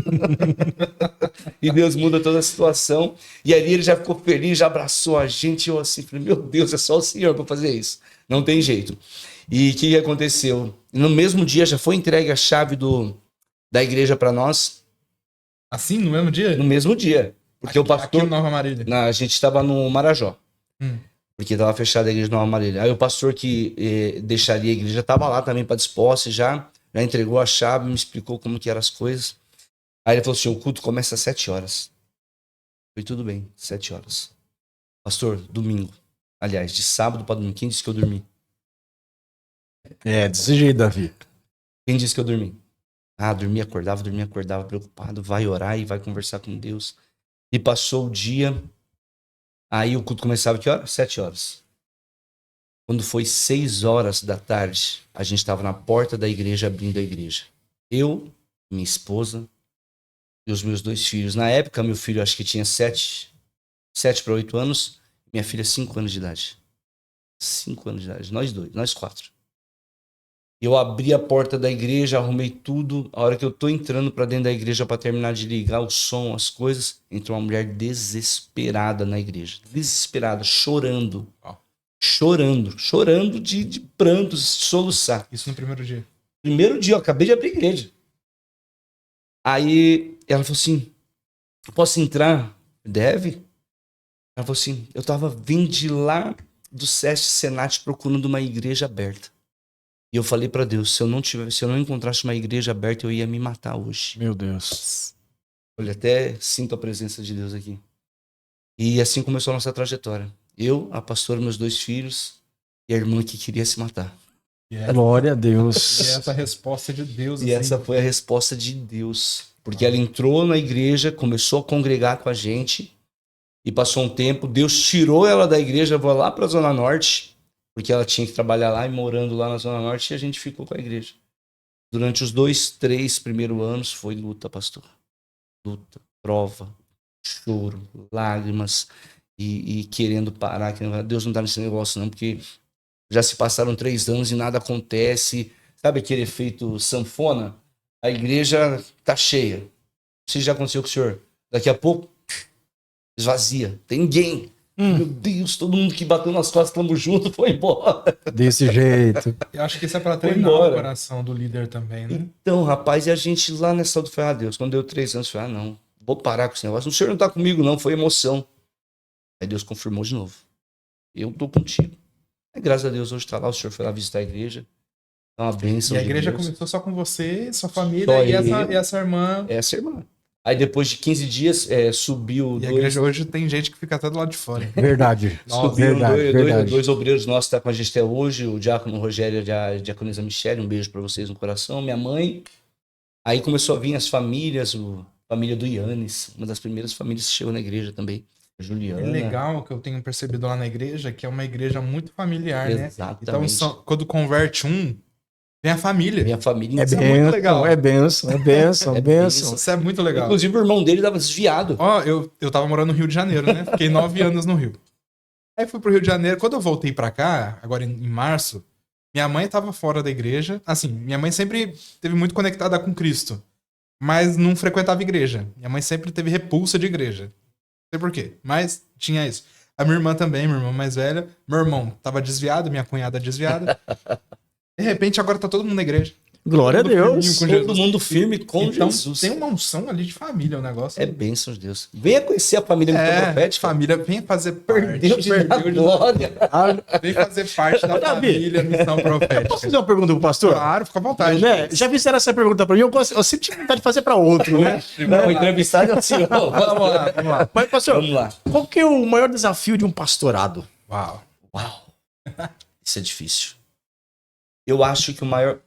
e Deus muda toda a situação. E ali ele já ficou feliz, já abraçou a gente. E eu assim, falei, meu Deus, é só o Senhor para fazer isso. Não tem jeito. E o que aconteceu? No mesmo dia já foi entregue a chave da igreja para nós. Assim, no mesmo dia? No mesmo dia. Porque aqui, o pastor... Aqui em Nova Marília. A gente estava no Marajó. Hum. Porque estava fechada a igreja de Nova Marília. Aí o pastor que deixaria a igreja estava lá também para disposta, já entregou a chave, me explicou como que eram as coisas. Aí ele falou assim, o culto começa às 7 horas. Foi tudo bem, 7 horas. Pastor, domingo. Aliás, de sábado para domingo. Quem disse que eu dormi? É, desse jeito, Davi. Quem disse que eu dormi? Ah, dormia, acordava, preocupado. Vai orar e vai conversar com Deus. E passou o dia. Aí o culto começava que hora? 7 horas. Quando foi 6 horas da tarde, a gente estava na porta da igreja, abrindo a igreja. Eu, minha esposa e os meus 2 filhos. Na época, meu filho acho que tinha 7 para 8 anos. Minha filha, 5 anos de idade. 5 anos de idade. Nós 2, nós 4. Eu abri a porta da igreja, arrumei tudo. A hora que eu tô entrando para dentro da igreja para terminar de ligar o som, as coisas, entrou uma mulher desesperada na igreja. Desesperada, chorando. Chorando de prantos, de soluçar. Isso no primeiro dia. Primeiro dia, eu acabei de abrir a igreja. Aí ela falou assim, posso entrar? Deve? Ela falou assim, eu tava vindo de lá do SESC Senat procurando uma igreja aberta. E eu falei pra Deus, se eu não encontrasse uma igreja aberta, eu ia me matar hoje. Meu Deus. Olha, até sinto a presença de Deus aqui. E assim começou a nossa trajetória. Eu, a pastora, meus 2 filhos e a irmã que queria se matar. Glória a Deus. E essa resposta de Deus. E essa foi a resposta de Deus. Porque ela entrou na igreja, começou a congregar com a gente e passou um tempo. Deus tirou ela da igreja, levou lá pra Zona Norte, porque ela tinha que trabalhar lá e morando lá na Zona Norte, e a gente ficou com a igreja. Durante os 2, 3 primeiros anos foi luta, pastor. Luta, prova, choro, lágrimas e querendo parar. Deus não tá nesse negócio não, porque já se passaram 3 anos e nada acontece. Sabe aquele efeito sanfona? A igreja tá cheia. Isso já aconteceu com o senhor. Daqui a pouco, esvazia. Tem ninguém. Meu Deus, todo mundo que bateu nas costas, estamos juntos, foi embora. Desse jeito. Eu acho que isso é pra Foi treinar embora. o coração do líder também, né? Então, rapaz, e a gente lá nessa altura foi, Deus, quando deu 3 anos, foi, não, vou parar com esse negócio. O senhor não tá comigo, não, foi emoção. Aí Deus confirmou de novo. Eu tô contigo. Aí, graças a Deus, hoje tá lá, o senhor foi lá visitar a igreja. É uma bênção. E a de igreja Deus. começou só com você, sua família Só e eu. essa irmã. Essa irmã. Aí depois de 15 dias, subiu E a 2... igreja hoje tem gente que fica até do lado de fora. Verdade. Subiram Verdade, verdade. dois obreiros nossos que estão com a gente até hoje, o diácono Rogério e a diaconisa Michele, um beijo para vocês no coração, minha mãe. Aí começou a vir as famílias, a família do Yannis, uma das primeiras famílias que chegou na igreja também, a Juliana. É legal que eu tenho percebido lá na igreja, que é uma igreja muito familiar, né? Exatamente. Então, quando converte um, vem a família. Minha família É Isso é benção, muito legal. é benção, é benção, É benção. Isso é muito legal. Inclusive o irmão dele estava desviado. Ó, eu tava morando no Rio de Janeiro, né? Fiquei 9 anos no Rio. Aí fui pro Rio de Janeiro. Quando eu voltei pra cá, agora em março, minha mãe tava fora da igreja. Assim, minha mãe sempre esteve muito conectada com Cristo, mas não frequentava igreja. Minha mãe sempre teve repulsa de igreja. Não sei por quê, mas tinha isso. A minha irmã também, minha irmã mais velha. Meu irmão tava desviado, minha cunhada desviada. De repente, agora tá todo mundo na igreja. Glória a Todo mundo Deus. firminho com Todo Jesus. mundo firme com Então, Jesus. tem uma unção ali de família, o negócio. É bênção de Deus. Venha conhecer a família profética. família, vem fazer parte. Perdeu de dar glória. Vem fazer parte da Davi, família Missão Posso Profética. fazer uma pergunta pro pastor? Claro, fica à vontade. Né? Já fizeram essa pergunta pra mim, eu sempre tive vontade de fazer pra outro, né? Não, entrevistado é assim, ó. Vamos lá. Mas, pastor, Vamos lá. qual que é o maior desafio de um pastorado? Uau. Uau. Isso é difícil. Eu acho que o maior...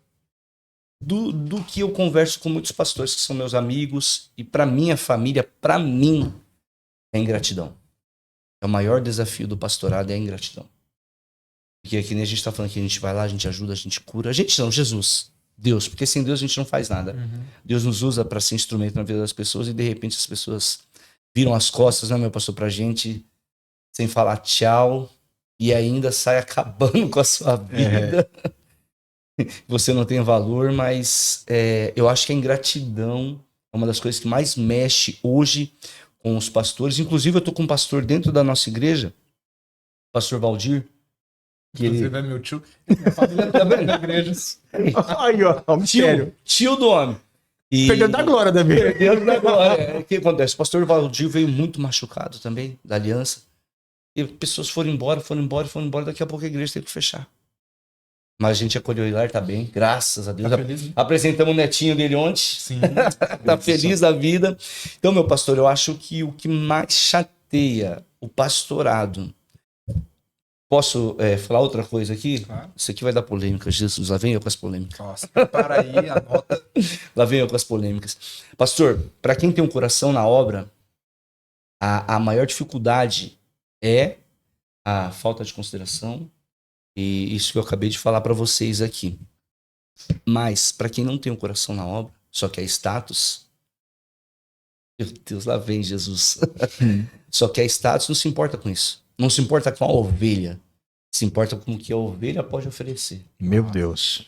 do que eu converso com muitos pastores que são meus amigos e para minha família, para mim, é ingratidão. É o maior desafio do pastorado, é a ingratidão. Porque aqui nem a gente está falando que a gente vai lá, a gente ajuda, a gente cura. A gente não, Jesus, Deus, porque sem Deus a gente não faz nada. Deus nos usa para ser instrumento na vida das pessoas e de repente as pessoas viram as costas, né, meu pastor, pra gente, sem falar tchau, e ainda sai acabando com a sua vida. Você não tem valor, mas eu acho que a ingratidão é uma das coisas que mais mexe hoje com os pastores. Inclusive, eu tô com um pastor dentro da nossa igreja, pastor Valdir. Que Inclusive é meu tio. Minha família também na igreja. Aí, ó, o mistério. Tio do homem. E... Perdendo da glória, Davi. Perdendo da glória. O que acontece? O pastor Valdir veio muito machucado também, da aliança. E pessoas foram embora. Daqui a pouco a igreja teve que fechar. Mas a gente acolheu ele lá, ele tá bem, graças a Deus. Tá feliz? Apresentamos o netinho dele ontem. Sim. Tá feliz da vida. Então, meu pastor, eu acho que o que mais chateia o pastorado. Posso falar outra coisa aqui? Claro. Isso aqui vai dar polêmica, Jesus. Lá vem eu com as polêmicas. Nossa, prepara aí, anota. Lá vem eu com as polêmicas. Pastor, para quem tem um coração na obra, a maior dificuldade é a falta de consideração. E isso que eu acabei de falar para vocês aqui. Mas, para quem não tem um coração na obra, só quer status. Meu Deus, lá vem Jesus. Só quer status, não se importa com isso. Não se importa com a ovelha. Se importa com o que a ovelha pode oferecer. Meu Deus.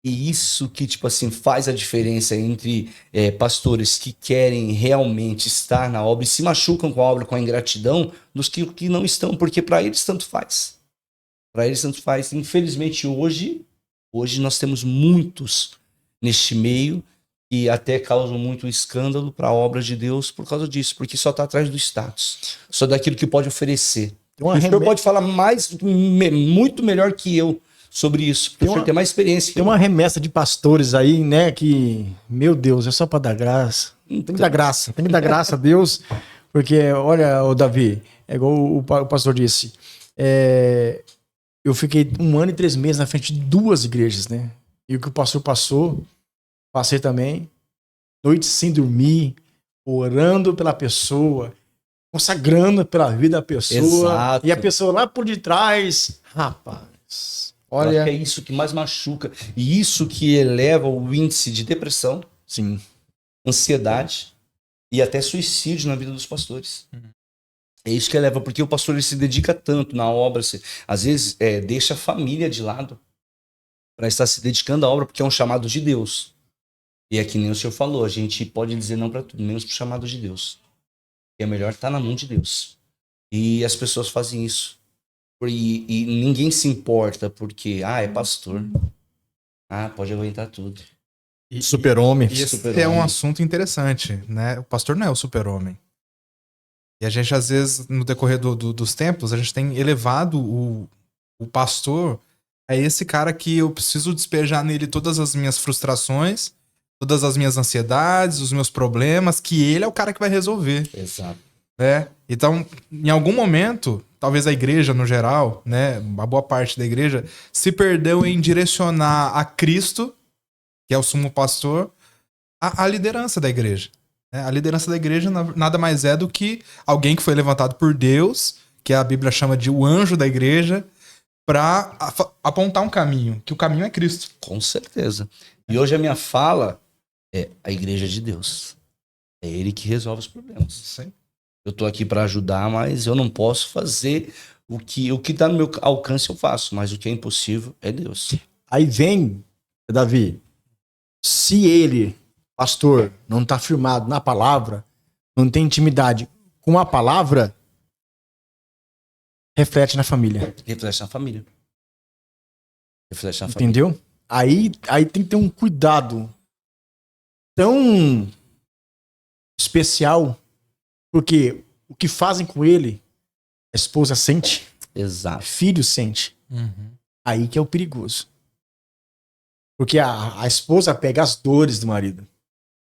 E isso que, tipo assim, faz a diferença entre pastores que querem realmente estar na obra e se machucam com a obra, com a ingratidão, dos que não estão, porque para eles tanto faz. Para eles tanto faz. Infelizmente, hoje nós temos muitos neste meio que até causam muito escândalo para a obra de Deus por causa disso, porque só está atrás do status, só daquilo que pode oferecer. O senhor pode falar muito melhor que eu sobre isso, porque o senhor tem mais experiência. Tem uma remessa de pastores aí, né, que, meu Deus, é só para dar graça. Tem que dar graça a Deus, porque, olha, o Davi, é igual o pastor disse, eu fiquei 1 ano e 3 meses na frente de 2 igrejas, né, e o que o pastor passou, passei também, noites sem dormir, orando pela pessoa, consagrando pela vida da pessoa. Exato. E a pessoa lá por detrás, rapaz, olha... É isso que mais machuca. E isso que eleva o índice de depressão, Sim. ansiedade e até suicídio na vida dos pastores. É isso que eleva, porque o pastor ele se dedica tanto na obra, às vezes deixa a família de lado para estar se dedicando à obra, porque é um chamado de Deus. E é que nem o senhor falou, a gente pode dizer não para tudo, menos para o chamado de Deus. É melhor estar na mão de Deus. E as pessoas fazem isso. E ninguém se importa porque, é pastor. Pode aguentar tudo. Super-homem. E esse é um assunto interessante, né? O pastor não é o super-homem. E a gente, às vezes, no decorrer dos tempos, a gente tem elevado o pastor a esse cara que eu preciso despejar nele todas as minhas frustrações, todas as minhas ansiedades, os meus problemas, que ele é o cara que vai resolver. Exato. Então, em algum momento, talvez a igreja no geral, né, uma boa parte da igreja, se perdeu em direcionar a Cristo, que é o sumo pastor, a liderança da igreja. A liderança da igreja nada mais é do que alguém que foi levantado por Deus, que a Bíblia chama de o anjo da igreja, para apontar um caminho, que o caminho é Cristo. Com certeza. E hoje a minha fala é a igreja de Deus. É ele que resolve os problemas. Sim. Eu tô aqui para ajudar, mas eu não posso fazer o que tá no meu alcance eu faço, mas o que é impossível é Deus. Aí vem, Davi, se ele, pastor, não tá firmado na palavra, não tem intimidade com a palavra, reflete na família. Reflete na família. Reflete na família. Entendeu? Aí tem que ter um cuidado tão especial, porque o que fazem com ele, a esposa sente, Exato. filho sente. Aí que é o perigoso. Porque a esposa pega as dores do marido.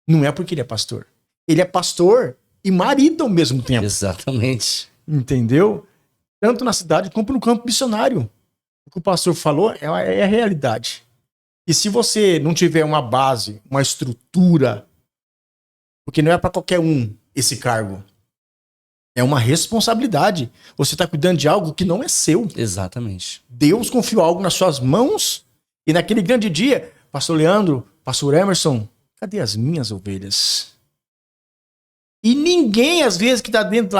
Não é porque ele é pastor. Ele é pastor e marido ao mesmo tempo. Exatamente. Entendeu? Tanto na cidade como no campo missionário. O que o pastor falou é a realidade. E se você não tiver uma base, uma estrutura, porque não é para qualquer um esse cargo. É uma responsabilidade. Você está cuidando de algo que não é seu. Exatamente. Deus confiou algo nas suas mãos e naquele grande dia, pastor Leandro, pastor Emerson, cadê as minhas ovelhas? E ninguém, às vezes, que está dentro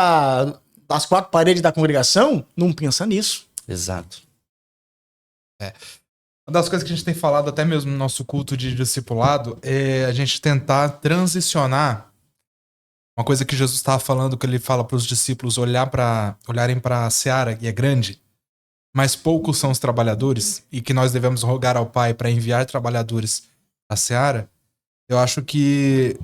das quatro paredes da congregação, não pensa nisso. Exato. Uma das coisas que a gente tem falado até mesmo no nosso culto de discipulado é a gente tentar transicionar uma coisa que Jesus estava falando, que ele fala para os discípulos olharem para a seara, que é grande, mas poucos são os trabalhadores, e que nós devemos rogar ao Pai para enviar trabalhadores à seara. Eu acho que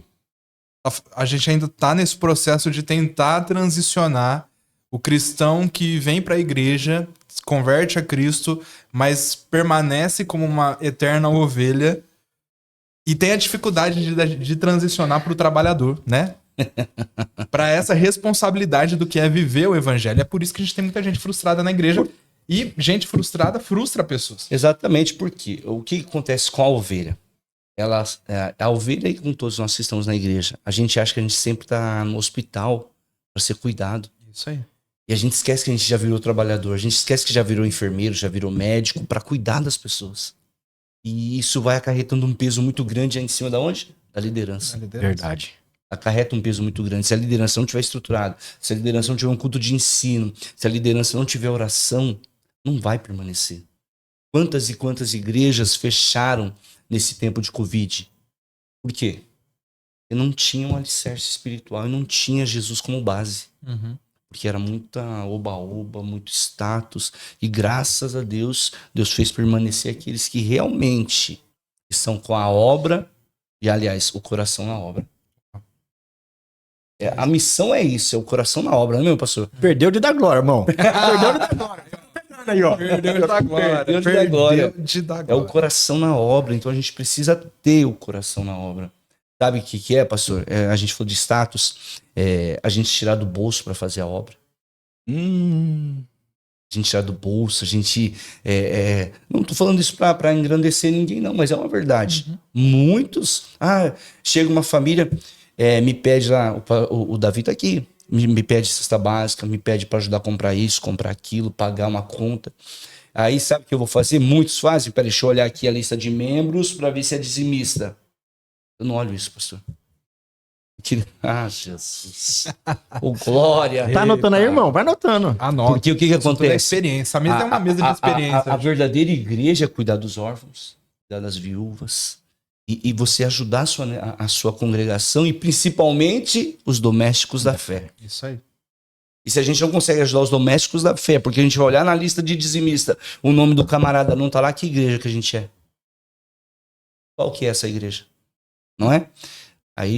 a gente ainda está nesse processo de tentar transicionar o cristão que vem para a igreja, se converte a Cristo, mas permanece como uma eterna ovelha e tem a dificuldade de transicionar para o trabalhador, né? Para essa responsabilidade do que é viver o evangelho. É por isso que a gente tem muita gente frustrada na igreja. E gente frustrada frustra pessoas. Exatamente, porque o que acontece com a ovelha? A ovelha, e com todos nós que estamos na igreja, a gente acha que a gente sempre está no hospital para ser cuidado. Isso aí. E a gente esquece que a gente já virou trabalhador, a gente esquece que já virou enfermeiro, já virou médico para cuidar das pessoas. E isso vai acarretando um peso muito grande em cima da onde? Da liderança. Verdade. Acarreta um peso muito grande. Se a liderança não tiver estruturada, se a liderança não tiver um culto de ensino, se a liderança não tiver oração, não vai permanecer. Quantas e quantas igrejas fecharam nesse tempo de Covid? Por quê? Porque não tinha um alicerce espiritual e não tinha Jesus como base. Uhum. Porque era muita oba-oba, muito status. E graças a Deus, Deus fez permanecer aqueles que realmente estão com a obra e, aliás, o coração na obra. A missão é isso, é o coração na obra, não é meu, pastor? Perdeu de dar glória, irmão. Perdeu de dar glória. Aí, ó. Perdeu de dar glória. Perdeu de dar glória. De dar É o glória. coração na obra, então a gente precisa ter o coração na obra. Sabe o que é, pastor? A gente falou de status, a gente tirar do bolso para fazer a obra. A gente tirar do bolso, a gente... não tô falando isso para engrandecer ninguém, não, mas é uma verdade. Uhum. Muitos... chega uma família, me pede lá, o Davi tá aqui, me pede cesta básica, me pede para ajudar a comprar isso, comprar aquilo, pagar uma conta. Aí sabe o que eu vou fazer? Muitos fazem, peraí, deixa eu olhar aqui a lista de membros para ver se é dizimista. Eu não olho isso, pastor. Jesus. Ô, glória. Tá anotando aí, irmão? Vai anotando. Anota. Porque o que Tudo é acontece? experiência. A mesa é uma mesa de experiência. A verdadeira igreja é cuidar dos órfãos, cuidar das viúvas. E você ajudar a sua congregação e principalmente os domésticos da fé. Isso aí. E se a gente não consegue ajudar os domésticos da fé, porque a gente vai olhar na lista de dizimista, o nome do camarada não tá lá, que igreja que a gente é? Qual que é essa igreja? Não é? Aí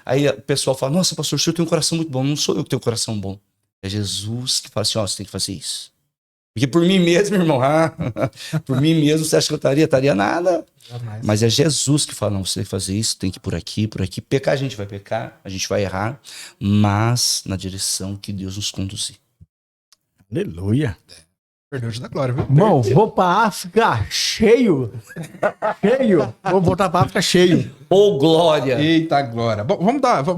aí o pessoal fala, nossa, pastor, o senhor tem um coração muito bom. Não sou eu que tenho um coração bom. É Jesus que fala assim, você tem que fazer isso. Porque por mim mesmo, irmão, por mim mesmo, você acha que eu estaria nada. Jamais. Mas é Jesus que fala, não, você tem que fazer isso, tem que ir por aqui, por aqui. Pecar, a gente vai pecar, a gente vai errar, mas na direção que Deus nos conduzir. Aleluia. Perdeu de dar glória, viu? Irmão, vou pra África cheio. Cheio. Vou voltar pra África cheio. Ô, glória! Eita glória. Bom,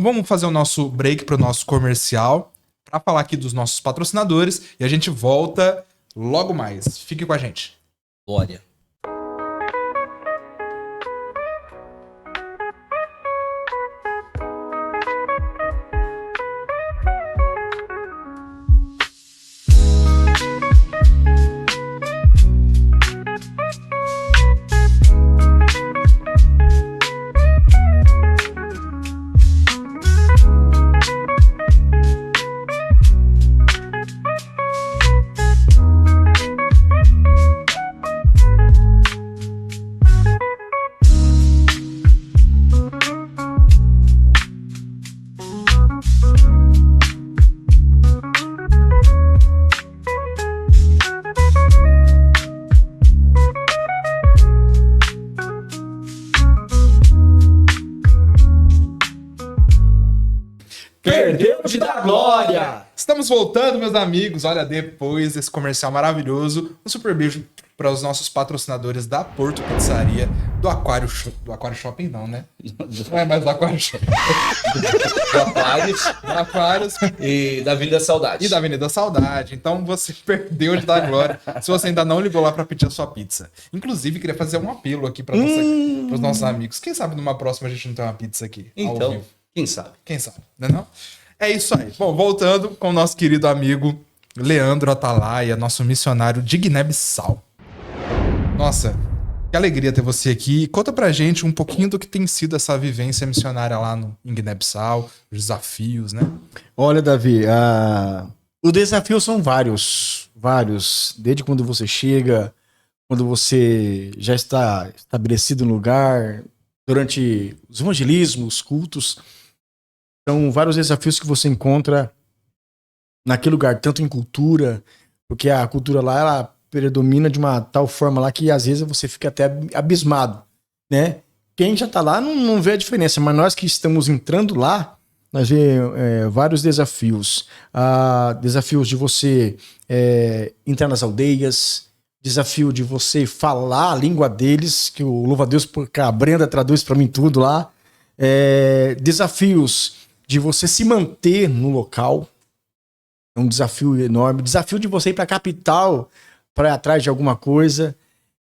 vamos fazer o nosso break pro nosso comercial para falar aqui dos nossos patrocinadores e a gente volta logo mais. Fique com a gente. Glória. Perdeu de dar glória! Estamos voltando, meus amigos. Olha, depois desse comercial maravilhoso, um super beijo para os nossos patrocinadores da Porto Pizzaria, do Aquário Shopping não, né? Não é mais do Aquário Shopping. Do Aquários e da Avenida Saudade. E da Avenida Saudade. Então você perdeu de dar glória se você ainda não ligou lá para pedir a sua pizza. Inclusive, queria fazer um apelo aqui para os nossos amigos. Quem sabe numa próxima a gente não tem uma pizza aqui, ao Então, vivo. quem sabe? Quem sabe, né não? É isso aí. Bom, voltando com o nosso querido amigo Leandro Atalaia, nosso missionário de Guiné-Bissau. Nossa, que alegria ter você aqui. Conta pra gente um pouquinho do que tem sido essa vivência missionária lá em Guiné-Bissau, os desafios, né? Olha, Davi, os desafios são vários. Desde quando você chega, quando você já está estabelecido no lugar, durante os evangelismos, os cultos. São vários desafios que você encontra naquele lugar, tanto em cultura, porque a cultura lá, ela predomina de uma tal forma lá que às vezes você fica até abismado, né? Quem já tá lá não vê a diferença, mas nós que estamos entrando lá, nós vemos vários desafios. Desafios de você entrar nas aldeias, desafio de você falar a língua deles, que o louva a Deus porque a Brenda traduz para mim tudo lá. Desafios de você se manter no local, é um desafio enorme. Desafio de você ir para a capital para ir atrás de alguma coisa.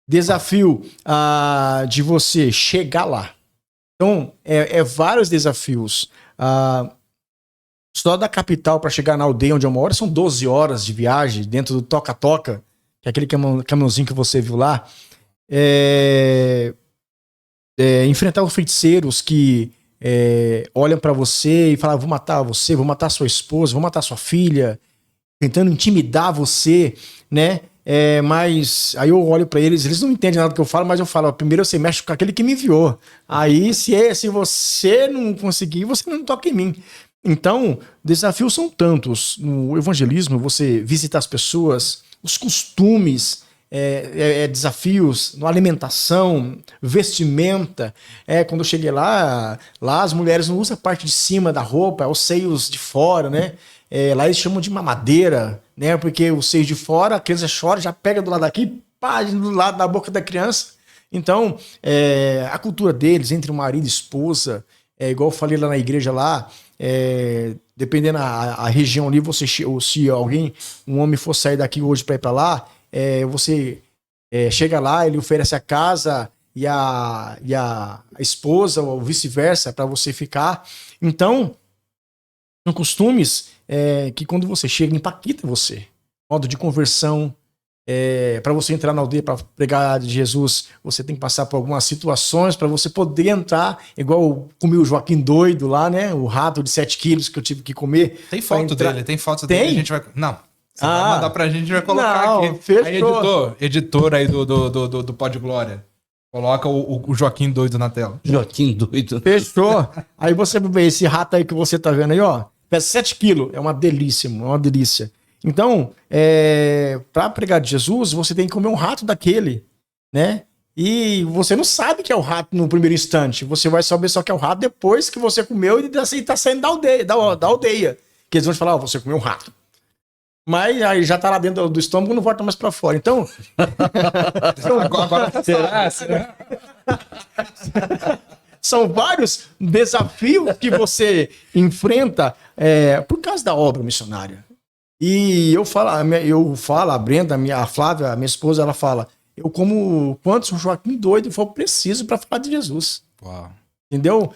Desafio de você chegar lá. Então, vários desafios. Só da capital para chegar na aldeia onde eu moro são 12 horas de viagem dentro do toca-toca, que é aquele caminhãozinho que você viu lá. Enfrentar os feiticeiros que olham para você e falam: vou matar você, vou matar sua esposa, vou matar sua filha, tentando intimidar você, né? Mas aí eu olho para eles não entendem nada do que eu falo, mas eu falo: primeiro você mexe com aquele que me enviou. Aí se você não conseguir, você não toca em mim. Então, desafios são tantos. No evangelismo, você visita as pessoas, os costumes, desafios, na alimentação, vestimenta. Quando eu cheguei lá as mulheres não usam a parte de cima da roupa, os seios de fora, né? Lá eles chamam de mamadeira, né? Porque os seios de fora, a criança chora, já pega do lado daqui, pá, do lado da boca da criança. Então, a cultura deles, entre o marido e esposa, igual eu falei lá na igreja lá, dependendo da região ali, ou se um homem for sair daqui hoje para ir para lá, você chega lá, ele oferece a casa e a esposa, ou vice-versa, para você ficar. Então, são costumes que quando você chega, impacta você. Modo de conversão. Para você entrar na aldeia para pregar de Jesus, você tem que passar por algumas situações para você poder entrar, igual eu comi o Joaquim doido lá, né? O rato de 7 quilos que eu tive que comer. Tem foto dele, tem foto dele. A gente vai... Não. Você vai mandar pra gente, a gente vai colocar aqui. Fechou. Aí, editor aí do Pod Glória. Coloca o Joaquim doido na tela. Joaquim doido. Fechou. Aí você vê esse rato aí que você tá vendo aí, ó. Pesa 7 quilos. É uma delícia, é uma delícia. Então, para pregar de Jesus, você tem que comer um rato daquele, né? E você não sabe que é o rato no primeiro instante. Você vai saber só que é o rato depois que você comeu e tá saindo da aldeia. Que eles vão te falar: você comeu um rato. Mas aí já tá lá dentro do estômago e não volta mais para fora. Então... agora será? São vários desafios que você enfrenta por causa da obra missionária. E eu falo, a Brenda, a Flávia, a minha esposa, ela fala: eu como quantos Joaquim doido for preciso para falar de Jesus. Uau. Entendeu?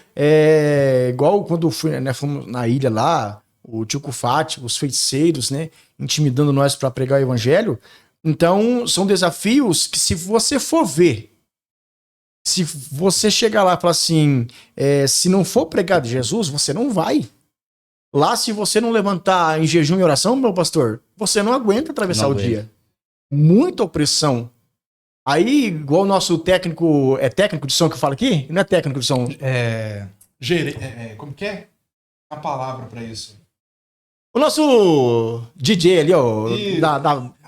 Igual quando fomos na ilha lá, o tio Cufate, os feiticeiros, né, intimidando nós para pregar o evangelho. Então, são desafios que, se você for ver, se você chegar lá e falar assim, se não for pregar de Jesus, você não vai. Lá, se você não levantar em jejum e oração, meu pastor, você não aguenta atravessar o dia. Muita opressão. Aí, igual o nosso técnico... É técnico de som que eu falo aqui? Não é técnico de som. Como que é? A palavra pra isso. O nosso DJ ali, ó.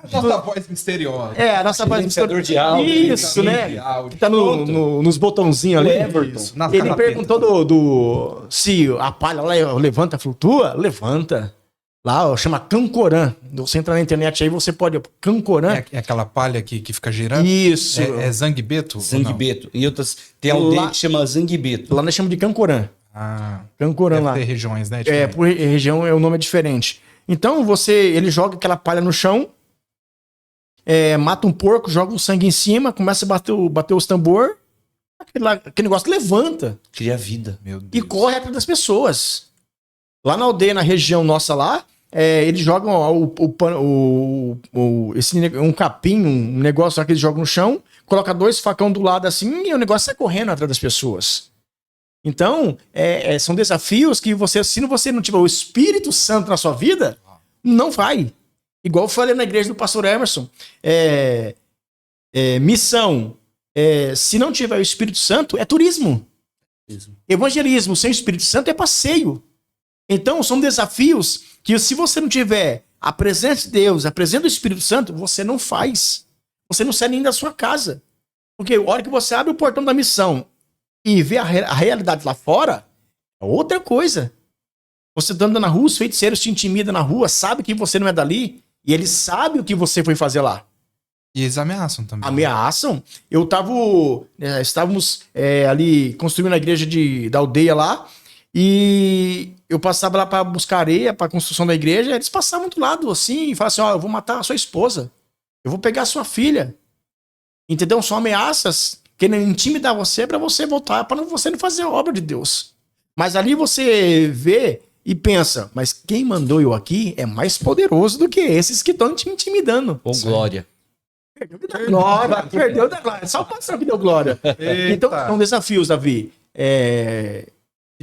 Nossa voz misteriosa. A nossa voz misteriosa. De áudio. Isso, né? Que tá nos botãozinhos ali. Everton. Ele perguntou se a palha lá levanta, flutua. Levanta. Lá, ó, chama Cancorã. Você entra na internet aí, você pode... Cancorã. É aquela palha que fica girando? Isso. É Zangbeto? Zangbeto. E outras, tem aldeia que chama Zangbeto. Lá nós chamamos de Cancorã. Cancorã deve lá. ter regiões, né? Por região o nome é diferente. Então, ele joga aquela palha no chão, mata um porco, joga o sangue em cima, começa a bater os tambor, aquele negócio levanta. Cria vida. Meu Deus. E corre atrás das pessoas. Lá na aldeia, na região nossa lá, eles jogam um capim, um negócio lá que eles jogam no chão, coloca 2 facão do lado assim e o negócio sai correndo atrás das pessoas. Então, são desafios que se você não tiver o Espírito Santo na sua vida, não vai. Igual eu falei na igreja do pastor Emerson, missão, se não tiver o Espírito Santo, é turismo. Evangelismo sem o Espírito Santo é passeio. Então, são desafios que se você não tiver a presença de Deus, a presença do Espírito Santo, você não faz. Você não sai nem da sua casa. Porque a hora que você abre o portão da missão e vê a realidade lá fora, é outra coisa. Você tá andando na rua, os feiticeiros te intimidam na rua, sabe que você não é dali, e eles sabem o que você foi fazer lá. E eles ameaçam também. Ameaçam. Estávamos ali construindo a igreja da aldeia lá, e eu passava lá para buscar areia para a construção da igreja, eles passavam do lado assim, e falavam assim, eu vou matar a sua esposa, eu vou pegar a sua filha. Entendeu? São ameaças querendo intimidar você para você voltar, para você não fazer a obra de Deus. Mas ali você vê e pensa, mas quem mandou eu aqui é mais poderoso do que esses que estão te intimidando. Ô, glória. Perdeu da glória. Só o pastor que deu glória. Então, são desafios, Davi.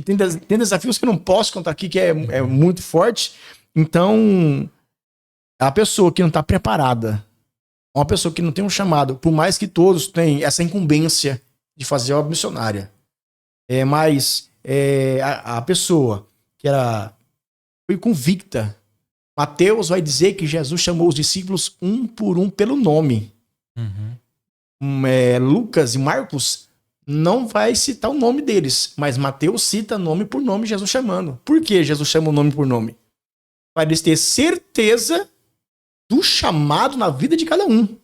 Tem desafios que eu não posso contar aqui, que é muito forte. Então, a pessoa que não está preparada, uma pessoa que não tem um chamado, por mais que todos tenham essa incumbência de fazer a obra missionária, mas a pessoa que foi convicta, Mateus vai dizer que Jesus chamou os discípulos um por um pelo nome. Lucas e Marcos não vai citar o nome deles, mas Mateus cita nome por nome Jesus chamando. Por que Jesus chama o nome por nome? Para eles ter certeza do chamado na vida de cada um.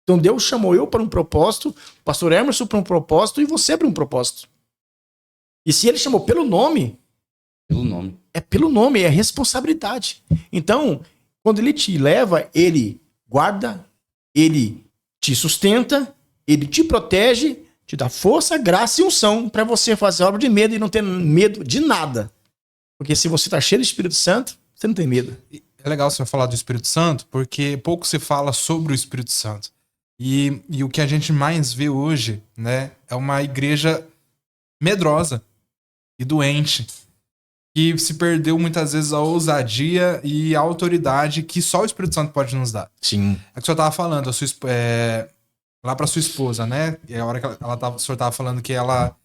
Então Deus chamou eu para um propósito, o pastor Emerson para um propósito e você para um propósito. E se ele chamou pelo nome, é pelo nome, é responsabilidade. Então, quando ele te leva, ele guarda, ele te sustenta, ele te protege, te dá força, graça e unção para você fazer obra de medo e não ter medo de nada. Porque se você está cheio do Espírito Santo, você não tem medo. É legal você falar do Espírito Santo, porque pouco se fala sobre o Espírito Santo. E o que a gente mais vê hoje, né, é uma igreja medrosa e doente, que se perdeu muitas vezes a ousadia e a autoridade que só o Espírito Santo pode nos dar. Sim. É que o senhor tava falando, lá pra sua esposa, né? E a hora que o senhor tava falando que ela,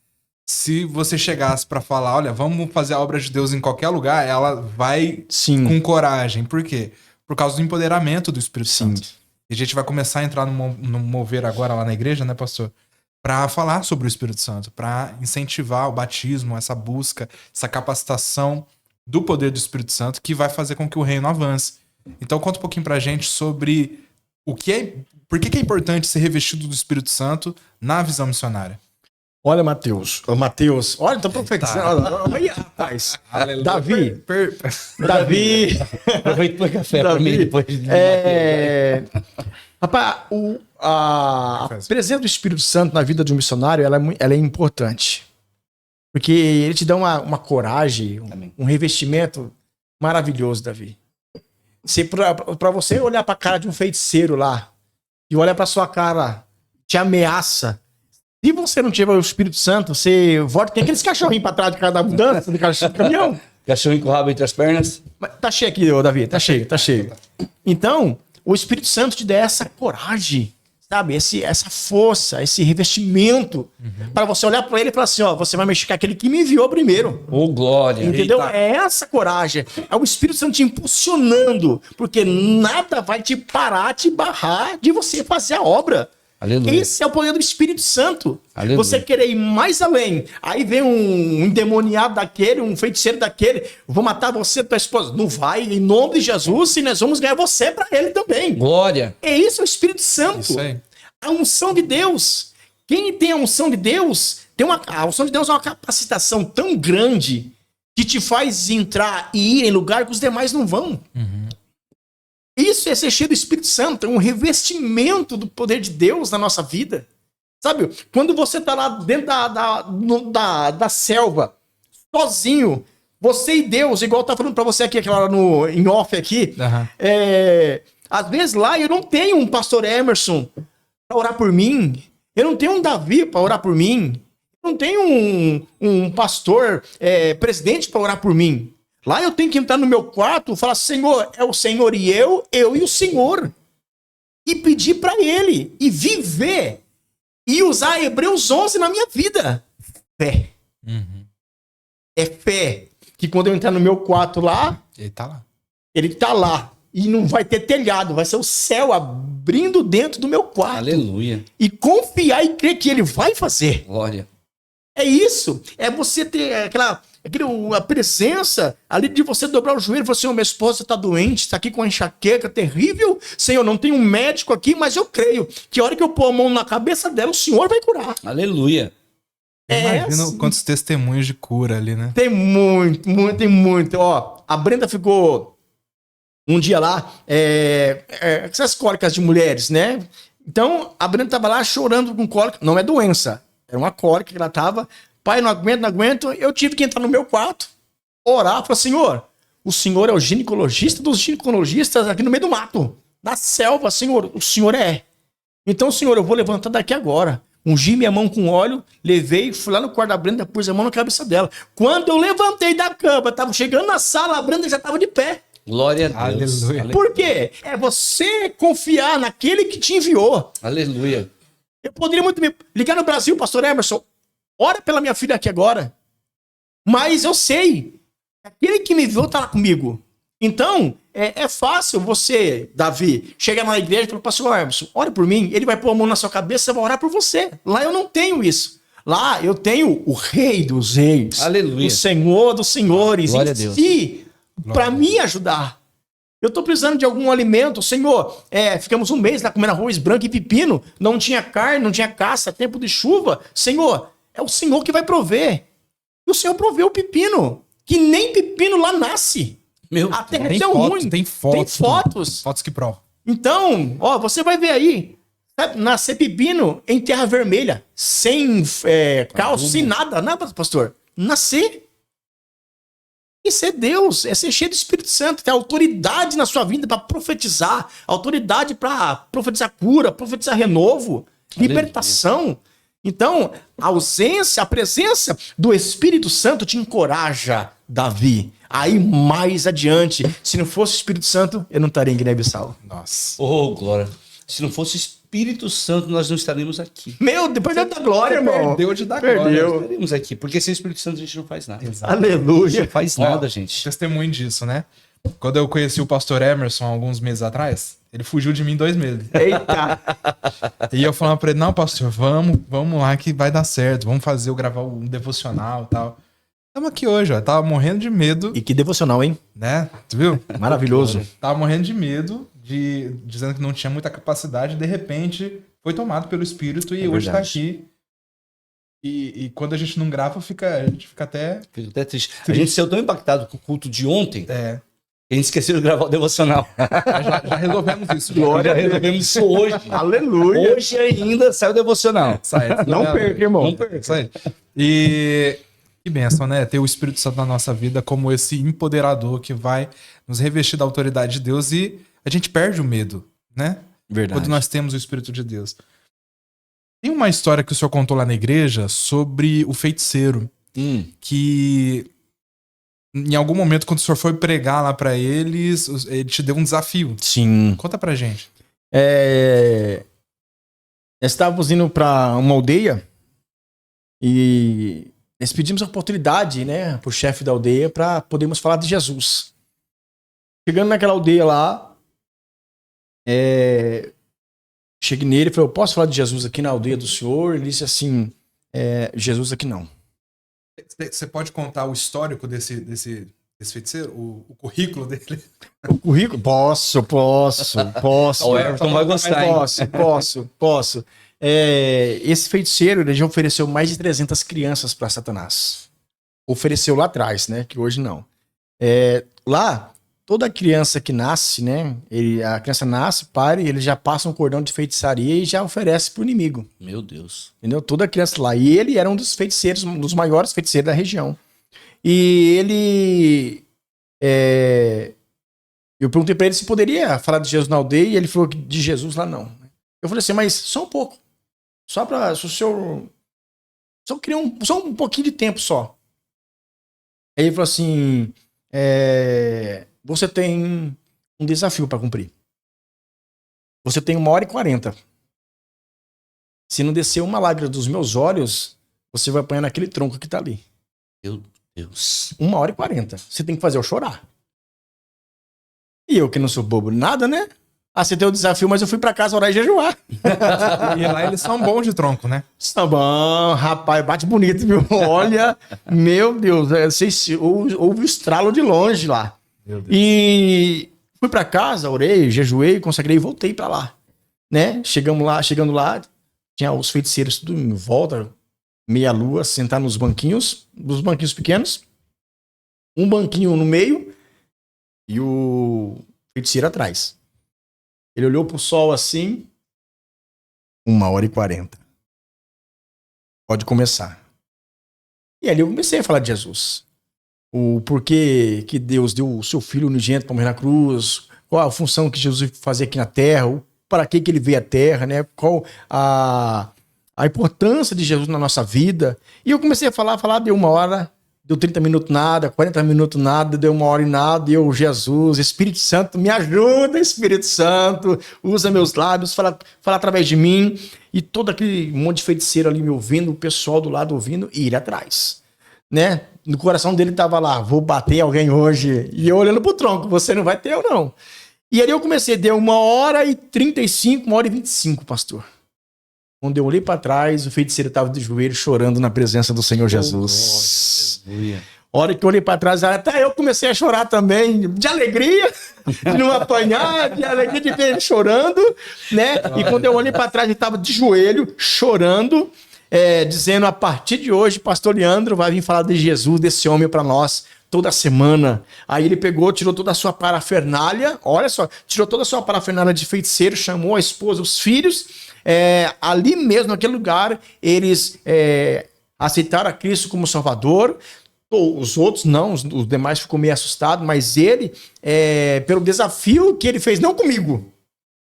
se você chegasse pra falar, olha, vamos fazer a obra de Deus em qualquer lugar, ela vai com coragem. Por quê? Por causa do empoderamento do Espírito Santo. E a gente vai começar a entrar no mover agora lá na igreja, né, pastor? Para falar sobre o Espírito Santo, para incentivar o batismo, essa busca, essa capacitação do poder do Espírito Santo que vai fazer com que o reino avance. Então conta um pouquinho pra gente sobre por que é importante ser revestido do Espírito Santo na visão missionária. Olha, Mateus, olha, tô profetizando. Olha, rapaz. Davi. Aproveita para café para mim depois. Rapaz, a presença do Espírito Santo na vida de um missionário, ela é importante. Porque ele te dá uma coragem, um revestimento maravilhoso, Davi. Para você olhar para a cara de um feiticeiro lá e olhar para sua cara, te ameaça. Se você não tiver o Espírito Santo, você volta. Tem aqueles cachorrinhos pra trás de cada mudança do caminhão. Cachorrinho com o rabo entre as pernas. Tá cheio aqui, Davi. Tá cheio. Então, o Espírito Santo te dá essa coragem, sabe? Essa força, esse revestimento. Para você olhar para ele e falar assim, ó, você vai mexer com aquele que me enviou primeiro. Ô, glória. Entendeu? Eita. É essa coragem. É o Espírito Santo te impulsionando. Porque nada vai te parar, te barrar de você fazer a obra. Aleluia. Esse é o poder do Espírito Santo. Aleluia. Você querer ir mais além. Aí vem um endemoniado daquele, um feiticeiro daquele. Vou matar você, tua esposa. Não vai, em nome de Jesus, e nós vamos ganhar você para ele também. Glória. É isso, é o Espírito Santo. Isso aí. A unção de Deus. Quem tem a unção de Deus, a unção de Deus é uma capacitação tão grande que te faz entrar e ir em lugar que os demais não vão. Isso é ser cheio do Espírito Santo, é um revestimento do poder de Deus na nossa vida. Sabe, quando você tá lá dentro da selva, sozinho, você e Deus, igual eu tava falando pra você aqui, aquela hora em off aqui, às vezes lá eu não tenho um pastor Emerson pra orar por mim, eu não tenho um Davi pra orar por mim, eu não tenho um pastor presidente pra orar por mim. Lá eu tenho que entrar no meu quarto e falar, Senhor, é o Senhor e eu e o Senhor. E pedir para ele, e viver, e usar Hebreus 11 na minha vida. Fé. É fé. Que quando eu entrar no meu quarto lá, Ele tá lá. ele tá lá. E não vai ter telhado, vai ser o céu abrindo dentro do meu quarto. Aleluia. E confiar e crer que ele vai fazer. Glória. É isso. É você ter a presença ali de você dobrar o joelho e falar, Senhor, minha esposa está doente, está aqui com uma enxaqueca terrível. Senhor, não tem um médico aqui, mas eu creio que a hora que eu pôr a mão na cabeça dela, o Senhor vai curar. Aleluia. Imagina assim. quantos testemunhos de cura ali, né? Tem muito, muito, tem muito. Ó, a Brenda ficou um dia lá, essas cólicas de mulheres, né? Então, a Brenda estava lá chorando com cólica. Não é doença, era uma cólica que ela estava. Pai, não aguento. Eu tive que entrar no meu quarto, orar, falar, Senhor, o Senhor é o ginecologista dos ginecologistas aqui no meio do mato, na selva, Senhor, o Senhor é. Então, Senhor, eu vou levantar daqui agora. Ungi minha mão com óleo, levei, fui lá no quarto da Brenda, pus a mão na cabeça dela. Quando eu levantei da cama, estava chegando na sala, a Brenda já estava de pé. Glória a Deus. Aleluia. Por quê? É você confiar naquele que te enviou. Aleluia. Eu poderia muito me ligar no Brasil, pastor Emerson, ora pela minha filha aqui agora. Mas eu sei, aquele que me viu está lá comigo. Então, é fácil você, Davi, chegar na igreja e falar, pastor Emerson, ora por mim. Ele vai pôr a mão na sua cabeça e vai orar por você. Lá eu não tenho isso. Lá eu tenho o Rei dos Reis. Aleluia. O Senhor dos Senhores. Glória em a Deus. si, para me ajudar. Eu tô precisando de algum alimento. Senhor, ficamos um mês lá comendo arroz branco e pepino. Não tinha carne, não tinha caça, tempo de chuva. Senhor, é o Senhor que vai prover. E o Senhor proveu o pepino. Que nem pepino lá nasce. Meu A terra Tem é fotos, ruim. tem fotos. Tem fotos. Fotos que provam. Então, ó, você vai ver aí. Sabe, nascer pepino em terra vermelha. Sem calço, sem nada. Nada, pastor. Nascer. Isso é Deus, é ser cheio do Espírito Santo, ter autoridade na sua vida para profetizar, autoridade para profetizar cura, profetizar renovo, libertação. Então, a presença do Espírito Santo te encoraja, Davi. Aí, mais adiante, se não fosse o Espírito Santo, eu não estaria em Guiné-Bissau. Nossa. Oh, glória. Se não fosse o Espírito Santo, nós não estaríamos aqui. Meu, depois da glória, irmão. Perdeu de dar Perdeu. glória. Nós estaríamos aqui, porque sem o Espírito Santo a gente não faz nada. A gente Aleluia. não faz nada, gente. Testemunho disso, né? Quando eu conheci o pastor Emerson há alguns meses atrás, ele fugiu de mim 2 meses. Eita. E eu falava pra ele, não, pastor, vamos lá que vai dar certo. Vamos fazer eu gravar um devocional e tal. Estamos aqui hoje, ó. Tava morrendo de medo, E que devocional, hein? né? Tu viu? Maravilhoso. Tava morrendo de medo, dizendo que não tinha muita capacidade. De repente, foi tomado pelo Espírito e hoje tá verdade. aqui. E quando a gente não grava, a gente fica até... Fico até triste. A gente saiu tão impactado com o culto de ontem, que É, a gente esqueceu de gravar o devocional. já resolvemos isso. Já resolvemos isso hoje. Aleluia. Hoje ainda saiu o devocional. Sai, Não perca, irmão. Não perca. Isso aí. E que bênção, né? Ter o Espírito Santo na nossa vida como esse empoderador que vai nos revestir da autoridade de Deus e a gente perde o medo, né? Verdade. Quando nós temos o Espírito de Deus. Tem uma história que o senhor contou lá na igreja sobre o feiticeiro, que em algum momento, quando o senhor foi pregar lá pra eles, ele te deu um desafio. Sim. Conta pra gente. Nós estávamos indo para uma aldeia e nós pedimos a oportunidade, né, pro chefe da aldeia para podermos falar de Jesus. Chegando naquela aldeia lá, Cheguei nele e falei, eu posso falar de Jesus aqui na aldeia do senhor? Ele disse assim, Jesus aqui não. Você pode contar o histórico desse feiticeiro? O currículo dele? O currículo? Posso. O Everton vai gostar, hein? Posso. Esse feiticeiro, ele já ofereceu mais de 300 crianças para Satanás. Ofereceu lá atrás, né? Que hoje não. Lá, toda criança que nasce, né? A criança nasce, para e ele já passa um cordão de feitiçaria e já oferece pro inimigo. Meu Deus. Entendeu? Toda criança lá. E ele era um dos feiticeiros, um dos maiores feiticeiros da região. E ele... Eu perguntei pra ele se poderia falar de Jesus na aldeia e ele falou que de Jesus lá não. Eu falei assim, mas só um pouco. Só pra... Se o senhor... Só queria só um pouquinho de tempo só. Aí ele falou assim... Você tem um desafio para cumprir. Você tem 1h40. Se não descer uma lágrima dos meus olhos, você vai apanhar naquele tronco que tá ali. Meu Deus. 1h40. Você tem que fazer eu chorar. E eu que não sou bobo nada, né? Aceitei o desafio, mas eu fui para casa orar e jejuar. E lá eles são bons de tronco, né? Tá bom, rapaz, bate bonito, viu? Olha, meu Deus, houve o estralo de longe lá. Meu Deus. E fui para casa, orei, jejuei, consagrei e voltei para lá, né? Chegando lá, tinha os feiticeiros tudo em volta, meia lua, sentar nos banquinhos pequenos, um banquinho no meio e o feiticeiro atrás. Ele olhou pro sol assim, 1h40. Pode começar. E ali eu comecei a falar de Jesus. O porquê que Deus deu o seu filho unigênito para morrer na cruz, qual a função que Jesus fazia aqui na terra, para que ele veio à terra, né? Qual a importância de Jesus na nossa vida. E eu comecei a falar, deu 1 hora, deu 30 minutos nada, 40 minutos nada, deu 1 hora e nada, e eu, Jesus, Espírito Santo, me ajuda, Espírito Santo, usa meus lábios, fala através de mim, e todo aquele monte de feiticeiro ali me ouvindo, o pessoal do lado ouvindo, e ele atrás, né? No coração dele tava lá, vou bater alguém hoje, e eu olhando pro tronco, você não vai ter eu não. E ali eu comecei, deu 1h35, 1h25, pastor. Quando eu olhei para trás, o feiticeiro estava de joelho chorando na presença do Senhor Jesus. A hora que eu olhei para trás, até eu comecei a chorar também, de alegria, de não apanhar, de alegria de ver ele chorando, né? E quando eu olhei para trás, ele estava de joelho, chorando, dizendo, a partir de hoje, pastor Leandro vai vir falar de Jesus, desse homem para nós, toda semana. Aí ele pegou, tirou toda a sua parafernália, olha só, tirou toda a sua parafernália de feiticeiro, chamou a esposa, os filhos, ali mesmo, naquele lugar, eles aceitaram a Cristo como Salvador. Os outros não, os demais ficou meio assustado, mas ele, pelo desafio que ele fez, não comigo.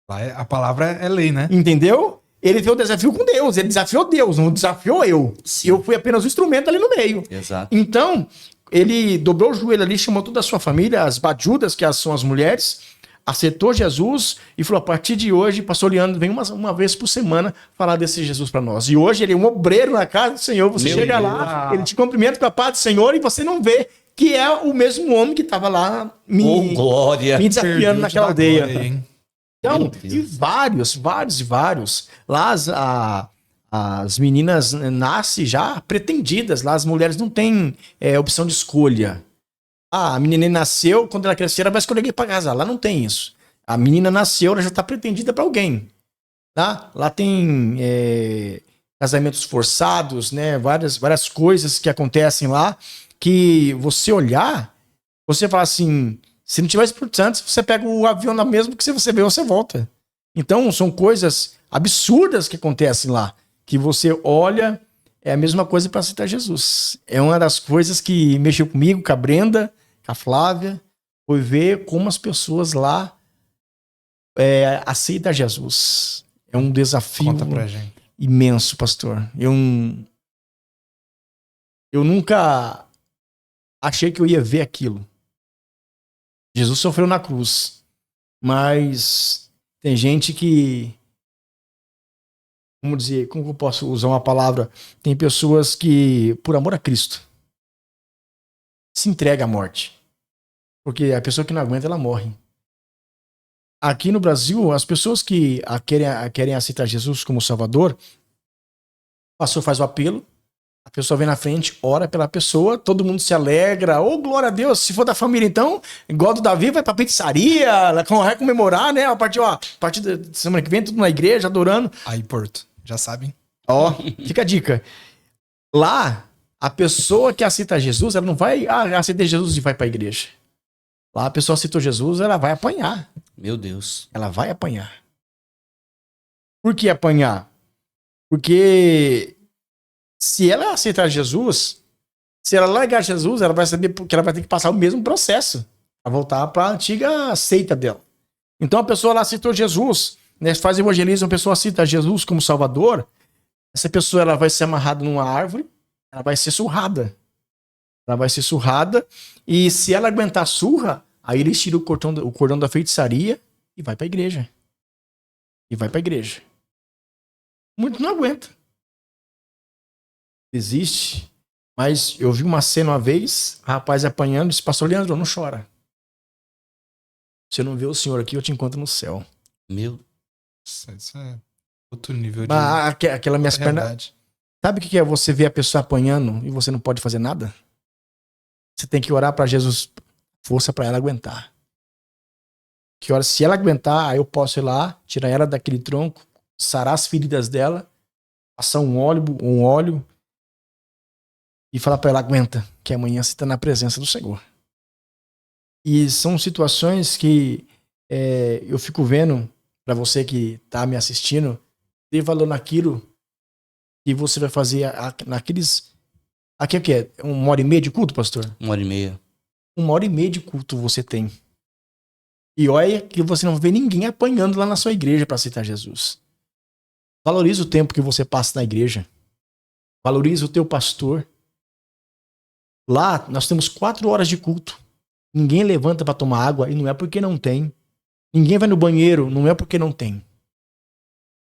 A palavra é lei, né? Entendeu? Ele fez o desafio com Deus, ele desafiou Deus, não desafiou eu. Sim. Eu fui apenas um instrumento ali no meio. Exato. Então, ele dobrou o joelho ali, chamou toda a sua família, as bajudas, que são as mulheres, aceitou Jesus e falou, a partir de hoje, pastor Leandro vem uma vez por semana falar desse Jesus para nós. E hoje ele é um obreiro na casa do Senhor, você chega lá, ele te cumprimenta com a paz do Senhor e você não vê que é o mesmo homem que estava lá me desafiando naquela aldeia. Glória, então, e vários. Lá as meninas nascem já pretendidas, lá as mulheres não têm opção de escolha. A menina nasceu, quando ela crescer, ela vai escolher alguém para casar. Lá não tem isso. A menina nasceu, ela já está pretendida para alguém. Tá? Lá tem casamentos forçados, né? Várias coisas que acontecem lá, que você olhar, você fala assim, se não tiver Espírito Santo, você pega o avião na mesma que se você vê, você volta. Então, são coisas absurdas que acontecem lá, que você olha, é a mesma coisa para aceitar Jesus. É uma das coisas que mexeu comigo, com a Brenda, com a Flávia, foi ver como as pessoas lá aceitam Jesus. É um desafio Conta pra gente. imenso, pastor. Eu nunca achei que eu ia ver aquilo. Jesus sofreu na cruz, mas tem gente que, como eu posso usar uma palavra, tem pessoas que, por amor a Cristo, se entrega à morte. Porque a pessoa que não aguenta, ela morre. aqui no Brasil, as pessoas que querem aceitar Jesus como Salvador, o pastor faz o apelo, a pessoa vem na frente, ora pela pessoa, todo mundo se alegra, glória a Deus, se for da família então, igual do Davi, vai pra pizzaria, vai comemorar, né, a partir da semana que vem, tudo na igreja, adorando. Aí, Porto, já sabem. Fica a dica. Lá, a pessoa que aceita Jesus, ela não vai aceitar Jesus e vai pra igreja. Lá a pessoa aceitou Jesus, ela vai apanhar. Meu Deus. Ela vai apanhar. Por que apanhar? Porque se ela aceitar Jesus, se ela largar Jesus, ela vai saber que ela vai ter que passar o mesmo processo para voltar para a antiga seita dela. Então a pessoa lá aceitou Jesus, né, faz evangelismo, a pessoa aceita Jesus como Salvador, essa pessoa ela vai ser amarrada numa árvore, ela vai ser surrada. Ela vai ser surrada e se ela aguentar a surra, aí eles tiram o cordão da feitiçaria e vai para a igreja. Muito não aguenta. Existe. Mas eu vi uma cena uma vez, o rapaz apanhando, disse, pastor Leandro, não chora. Se eu não ver o senhor aqui, eu te encontro no céu. Meu. Isso é outro nível de aquela minhas pernas. Sabe o que é você ver a pessoa apanhando e você não pode fazer nada? Você tem que orar para Jesus, força para ela aguentar. Que hora, se ela aguentar, aí eu posso ir lá, tirar ela daquele tronco, sarar as feridas dela, passar um óleo e falar para ela, aguenta, que amanhã você está na presença do Senhor. E são situações que eu fico vendo, para você que está me assistindo, dê valor naquilo que você vai fazer naqueles... Aqui é o que é? 1h30 de culto, pastor? 1h30. 1h30 de culto você tem. E olha que você não vê ninguém apanhando lá na sua igreja para aceitar Jesus. Valorize o tempo que você passa na igreja. Valorize o teu pastor. Lá nós temos 4 horas de culto. Ninguém levanta para tomar água e não é porque não tem. Ninguém vai no banheiro, não é porque não tem.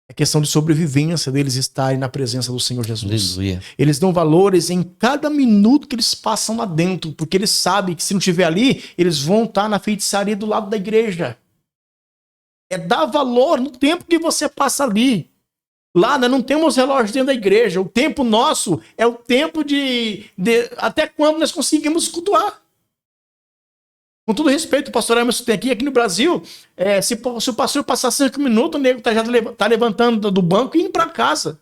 É questão de sobrevivência deles estarem na presença do Senhor Jesus. Aleluia. Eles dão valores em cada minuto que eles passam lá dentro, porque eles sabem que se não estiver ali, eles vão estar na feitiçaria do lado da igreja. É dar valor no tempo que você passa ali. Lá nós não temos relógio dentro da igreja. O tempo nosso é o tempo de até quando nós conseguimos cultuar. Com todo respeito, o pastor Emerson tem aqui no Brasil, se o pastor passar 5 minutos, o nego tá levantando do banco e indo para casa,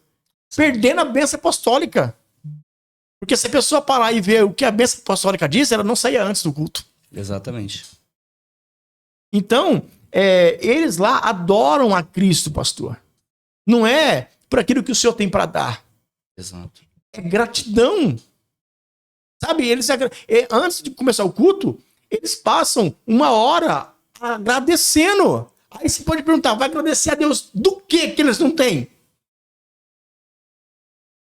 perdendo a bênção apostólica. Porque se a pessoa parar e ver o que a bênção apostólica diz, ela não saía antes do culto. Exatamente. Então, eles lá adoram a Cristo, pastor. Não é por aquilo que o Senhor tem para dar. Exato. É gratidão. Sabe, antes de começar o culto, eles passam 1 hora agradecendo. Aí você pode perguntar, vai agradecer a Deus do que eles não têm?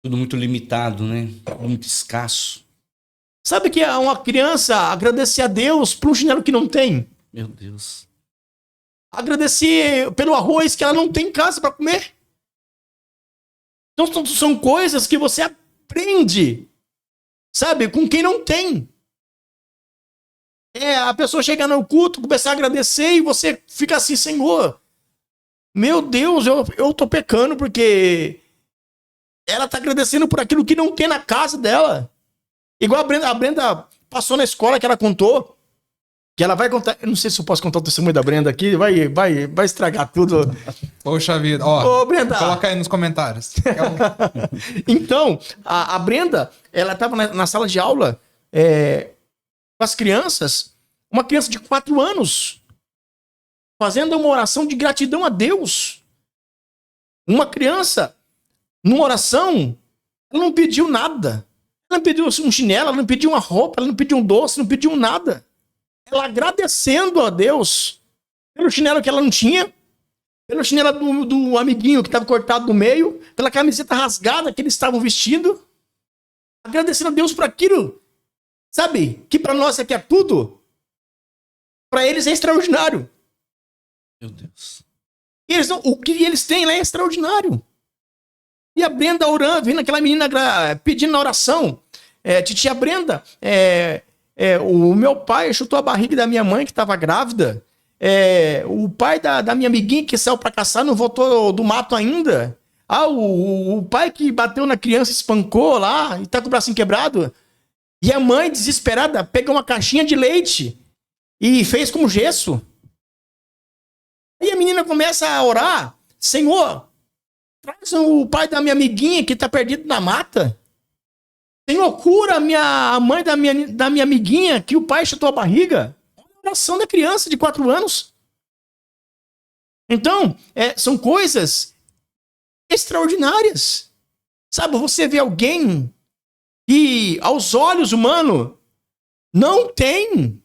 Tudo muito limitado, né? Muito escasso. Sabe que é uma criança agradecer a Deus por um chinelo que não tem? Meu Deus. Agradecer pelo arroz que ela não tem em casa para comer. Então são coisas que você aprende, sabe, com quem não tem. A pessoa chega no culto, começar a agradecer e você fica assim, Senhor, meu Deus, eu tô pecando porque ela tá agradecendo por aquilo que não tem na casa dela. Igual a Brenda passou na escola que ela contou, que ela vai contar, eu não sei se eu posso contar o testemunho da Brenda aqui, vai estragar tudo. Poxa vida, Ô, Brenda. Coloca aí nos comentários. Então, a Brenda, ela tava na sala de aula, com as crianças, uma criança de 4 anos, fazendo uma oração de gratidão a Deus. Uma criança, numa oração, ela não pediu nada. Ela não pediu um chinelo, ela não pediu uma roupa, ela não pediu um doce, não pediu nada. Ela agradecendo a Deus pelo chinelo que ela não tinha, pelo chinelo do amiguinho que estava cortado no meio, pela camiseta rasgada que eles estavam vestindo, agradecendo a Deus por aquilo. Sabe, que para nós aqui é tudo, para eles é extraordinário. Meu Deus. O que eles têm lá é extraordinário. E a Brenda orando, vendo aquela menina pedindo na oração, titia Brenda, o meu pai chutou a barriga da minha mãe que estava grávida, o pai da minha amiguinha que saiu pra caçar não voltou do mato ainda. Ah, o pai que bateu na criança, espancou lá e tá com o bracinho quebrado. E a mãe, desesperada, pegou uma caixinha de leite e fez com gesso. Aí a menina começa a orar. Senhor, traz o pai da minha amiguinha que tá perdido na mata. Senhor, cura a mãe da minha amiguinha que o pai chutou a barriga. Olha a oração da criança de 4 anos. Então, são coisas extraordinárias. Sabe, você vê alguém que, aos olhos humanos, não tem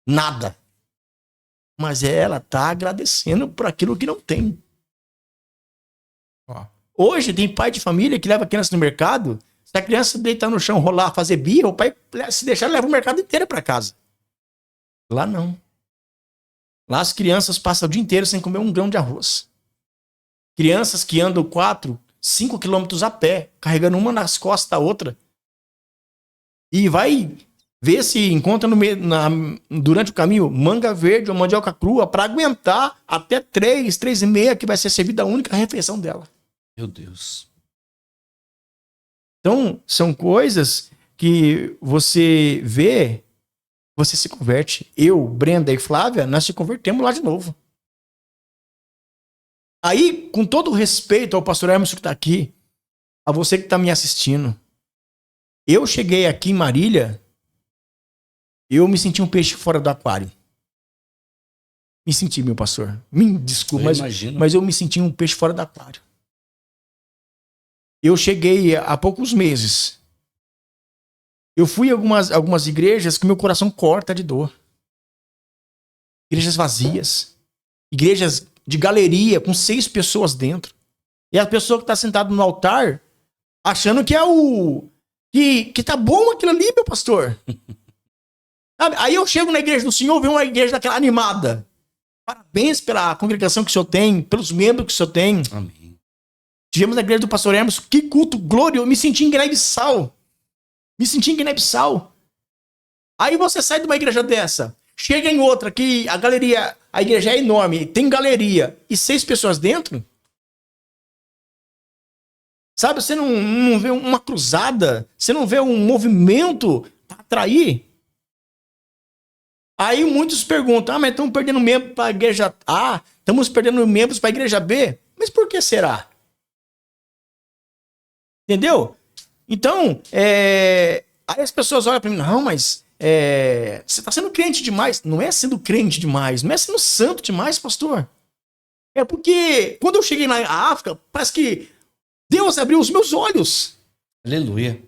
nada. Mas ela está agradecendo por aquilo que não tem. Hoje tem pai de família que leva a criança no mercado. Se a criança deitar no chão, rolar, fazer birra, o pai, se deixar, leva o mercado inteiro para casa. Lá não. Lá as crianças passam o dia inteiro sem comer um grão de arroz. Crianças que andam 4, 5 quilômetros a pé, carregando uma nas costas da outra. E vai ver se encontra durante o caminho manga verde ou mandioca crua para aguentar até 3h30 que vai ser servida a única refeição dela. Meu Deus. Então, são coisas que você vê, você se converte. Eu, Brenda e Flávia, nós se convertemos lá de novo. Aí, com todo o respeito ao pastor Hermes que está aqui, a você que está me assistindo, eu cheguei aqui em Marília, eu me senti um peixe fora do aquário. Me senti, meu pastor. Me desculpa, mas eu me senti um peixe fora do aquário. Eu cheguei há poucos meses. Eu fui a algumas igrejas que meu coração corta de dor. Igrejas vazias. Igrejas de galeria com 6 pessoas dentro. E a pessoa que está sentada no altar achando que é que tá bom aquilo ali, meu pastor. Aí eu chego na igreja do Senhor, vejo uma igreja daquela animada. Parabéns pela congregação que o senhor tem, pelos membros que o senhor tem. Amém. Tivemos na igreja do pastor Hermes, que culto glorioso. Eu me senti em Guiné-Bissau. Aí você sai de uma igreja dessa, chega em outra que a igreja é enorme, tem galeria e 6 pessoas dentro. Sabe, você não vê uma cruzada, você não vê um movimento para atrair. Aí muitos perguntam, mas estamos perdendo membros para a igreja A, estamos perdendo membros para a igreja B. Mas por que será? Entendeu? Então, aí as pessoas olham para mim, não, mas você está sendo crente demais. Não é sendo crente demais, não é sendo santo demais, pastor. É porque quando eu cheguei na África, parece que Deus abriu os meus olhos. Aleluia.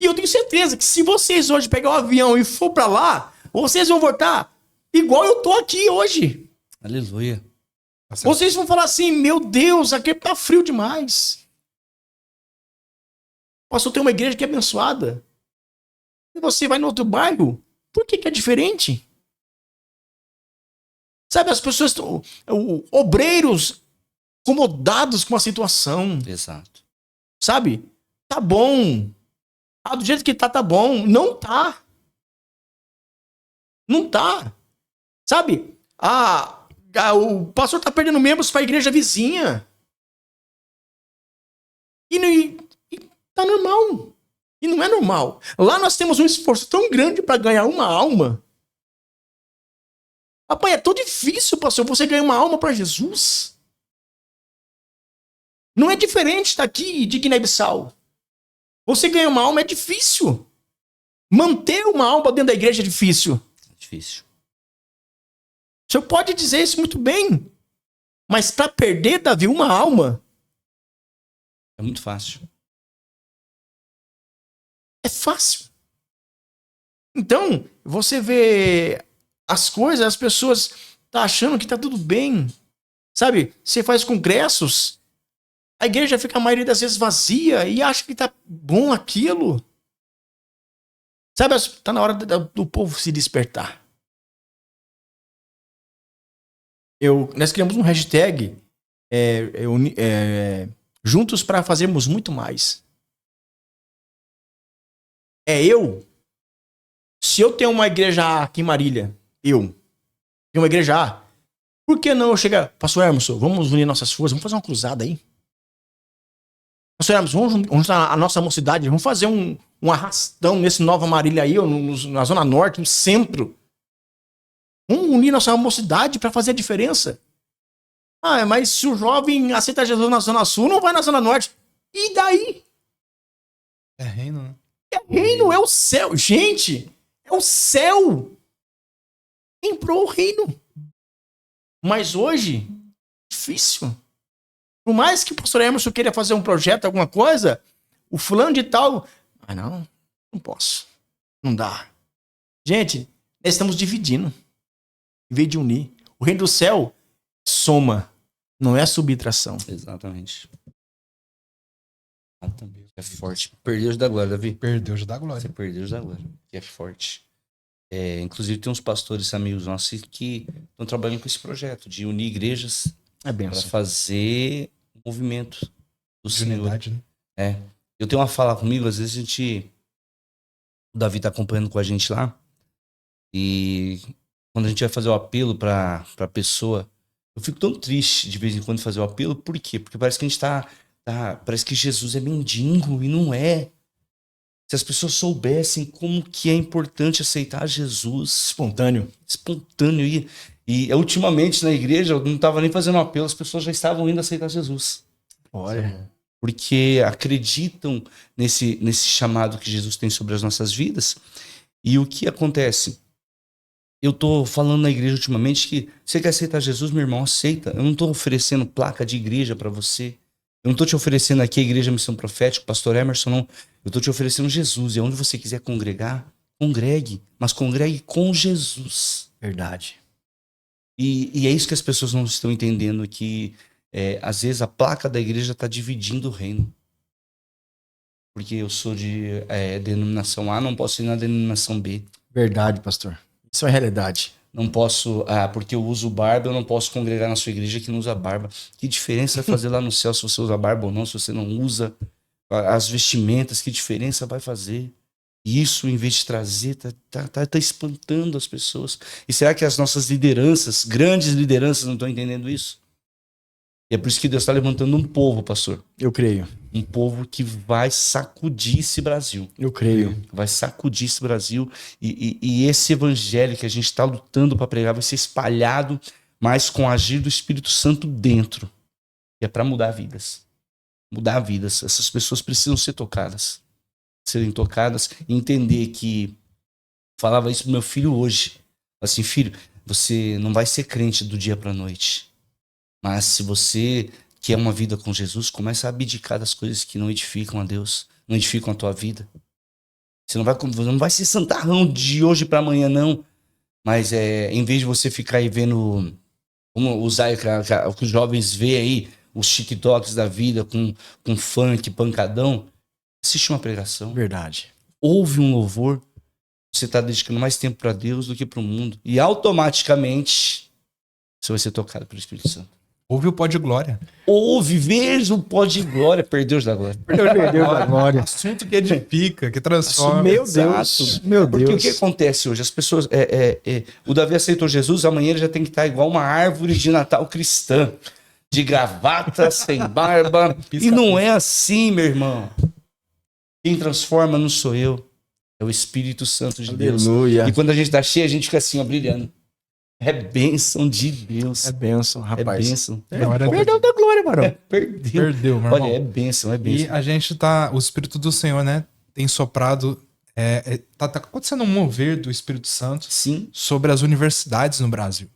E eu tenho certeza que se vocês hoje pegar o avião e for para lá, vocês vão voltar igual eu tô aqui hoje. Aleluia. Vocês vão falar assim, meu Deus, aqui tá frio demais. Pastor, tem uma igreja que é abençoada. E você vai no outro bairro, por que é diferente? Sabe, as pessoas estão obreiros incomodados com a situação. Exato. Sabe? Tá bom. Do jeito que tá bom. Não tá. Não tá. Sabe? O pastor tá perdendo membros para a igreja vizinha. E tá normal. E não é normal. Lá nós temos um esforço tão grande para ganhar uma alma. Rapaz, é tão difícil, pastor, você ganhar uma alma para Jesus. Não é diferente daqui de Guiné-Bissau. Você ganhar uma alma é difícil. Manter uma alma dentro da igreja é difícil. É difícil. O senhor pode dizer isso muito bem. Mas para perder, Davi, uma alma... É muito fácil. É fácil. Então, você vê as coisas, as pessoas tá achando que tá tudo bem. Sabe? Você faz congressos, a igreja fica a maioria das vezes vazia e acha que tá bom aquilo. Sabe? Tá na hora do povo se despertar. Nós criamos um hashtag juntos para fazermos muito mais. Se eu tenho uma igreja A aqui em Marília, eu tenho uma igreja A, Por que não eu chegar, pastor Emerson, vamos unir nossas forças, vamos fazer uma cruzada aí? Pastor Emerson, vamos juntar a nossa mocidade, vamos fazer um arrastão nesse Nova Marília aí, ou na Zona Norte, no centro. Vamos unir nossa mocidade para fazer a diferença. Ah, mas se o jovem aceita Jesus na Zona Sul, não vai na Zona Norte. E daí? É reino, né? É reino, é o céu. Gente, é o céu. Comprou o reino. Mas hoje, difícil. Por mais que o pastor Emerson queira fazer um projeto, alguma coisa, o fulano de tal... Ah, não posso. Não dá. Gente, nós estamos dividindo. Em vez de unir. O reino do céu soma, não é subtração. Exatamente. É forte. Perdeu da glória, Davi. Perdeu já da glória. Você perdeu da glória. Que é forte. Inclusive tem uns pastores amigos nossos que estão trabalhando com esse projeto de unir igrejas É para benção. fazer o movimento do De Senhor. unidade, né? Eu tenho uma fala comigo, às vezes o Davi tá acompanhando com a gente lá, e quando a gente vai fazer o apelo pra pessoa, eu fico tão triste de vez em quando fazer o apelo. Por quê? Porque parece que a gente parece que Jesus é mendigo, e não é. Se as pessoas soubessem como que é importante aceitar Jesus Espontâneo. espontâneo. E ultimamente na igreja eu não estava nem fazendo um apelo, as pessoas já estavam indo aceitar Jesus. Olha. Porque acreditam nesse chamado que Jesus tem sobre as nossas vidas. E o que acontece? Eu tô falando na igreja ultimamente que você quer aceitar Jesus, meu irmão, aceita. Eu não tô oferecendo placa de igreja para você. Eu não tô te oferecendo aqui a Igreja Missão Profética, o pastor Emerson, não. Eu tô te oferecendo Jesus. E onde você quiser congregar, congregue. Mas congregue com Jesus. Verdade. E é isso que as pessoas não estão entendendo, que às vezes a placa da igreja está dividindo o reino. Porque eu sou de denominação A, não posso ir na denominação B. Verdade, pastor. Isso é realidade. Não posso, porque eu uso barba, eu não posso congregar na sua igreja que não usa barba. Que diferença vai fazer lá no céu se você usa barba ou não, se você não usa as vestimentas, que diferença vai fazer? Isso, em vez de trazer, tá espantando as pessoas. E será que as nossas lideranças, grandes lideranças, não estão entendendo isso? E é por isso que Deus está levantando um povo, pastor. Eu creio. Um povo que vai sacudir esse Brasil. Eu creio. Vai sacudir esse Brasil. E esse evangelho que a gente está lutando para pregar vai ser espalhado, mas com o agir do Espírito Santo dentro. E é para mudar vidas. Mudar vidas. Essas pessoas precisam ser tocadas. Serem tocadas e entender que... Falava isso pro meu filho hoje. Assim, filho, você não vai ser crente do dia para a noite. Mas se você quer uma vida com Jesus, começa a abdicar das coisas que não edificam a Deus, não edificam a tua vida. Você não vai ser santarrão de hoje para amanhã, não. Mas em vez de você ficar aí vendo, como usar o que os jovens veem aí, os TikToks da vida com funk, pancadão, assiste uma pregação. Verdade. Ouve um louvor. Você está dedicando mais tempo para Deus do que para o mundo. E automaticamente você vai ser tocado pelo Espírito Santo. Ouve o pó de glória. Ouve, veja o pó de glória. Perdeu da glória. Perdeu da glória. Assunto que edifica, que transforma. Meu Deus. Exato. Meu Porque Deus. o que acontece hoje? As pessoas... o Davi aceitou Jesus, amanhã ele já tem que estar igual uma árvore de Natal cristã. De gravata, sem barba. E não é assim, meu irmão. Quem transforma não sou eu. É o Espírito Santo de Deus. Aleluia. E quando a gente tá cheio, a gente fica assim, ó, brilhando. É bênção de Deus. É bênção, rapaz. É bênção. Perdeu da glória, varão. Perdeu. Perdeu, meu irmão. Olha, é bênção, é E bênção. a gente o Espírito do Senhor, né, tem soprado, tá acontecendo um mover do Espírito Santo Sim. sobre as universidades no Brasil.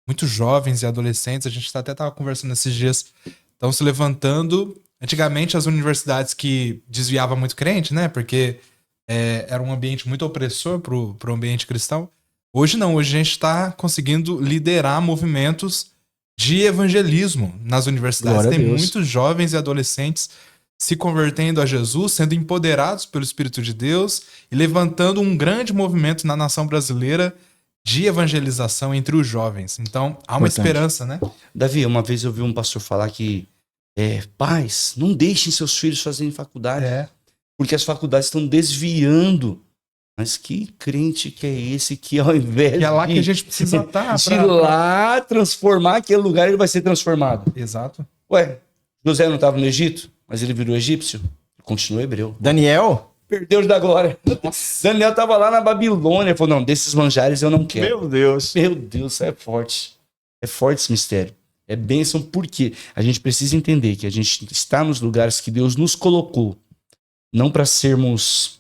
Muitos jovens e adolescentes, a gente até estava conversando esses dias, estão se levantando. Antigamente, as universidades que desviavam muito crente, né, porque era um ambiente muito opressor pro ambiente cristão. Hoje não, hoje a gente está conseguindo liderar movimentos de evangelismo nas universidades. Glória a Tem Deus. muitos jovens e adolescentes se convertendo a Jesus, sendo empoderados pelo Espírito de Deus e levantando um grande movimento na nação brasileira de evangelização entre os jovens. Então, há uma Importante. esperança, né? Davi, uma vez eu vi um pastor falar que pais, não deixem seus filhos fazerem faculdade, porque as faculdades estão desviando Mas que crente que é esse que ao invés E é lá de, que a gente precisa estar. de ir lá transformar aquele lugar, ele vai ser transformado. Exato. Ué, José não estava no Egito, mas ele virou egípcio. Continua hebreu. Daniel? Perdeu da glória. Daniel estava lá na Babilônia. Falou, não, desses manjares eu não quero. Meu Deus. Meu Deus, é forte. É forte esse mistério. É bênção porque a gente precisa entender que a gente está nos lugares que Deus nos colocou. Não para sermos...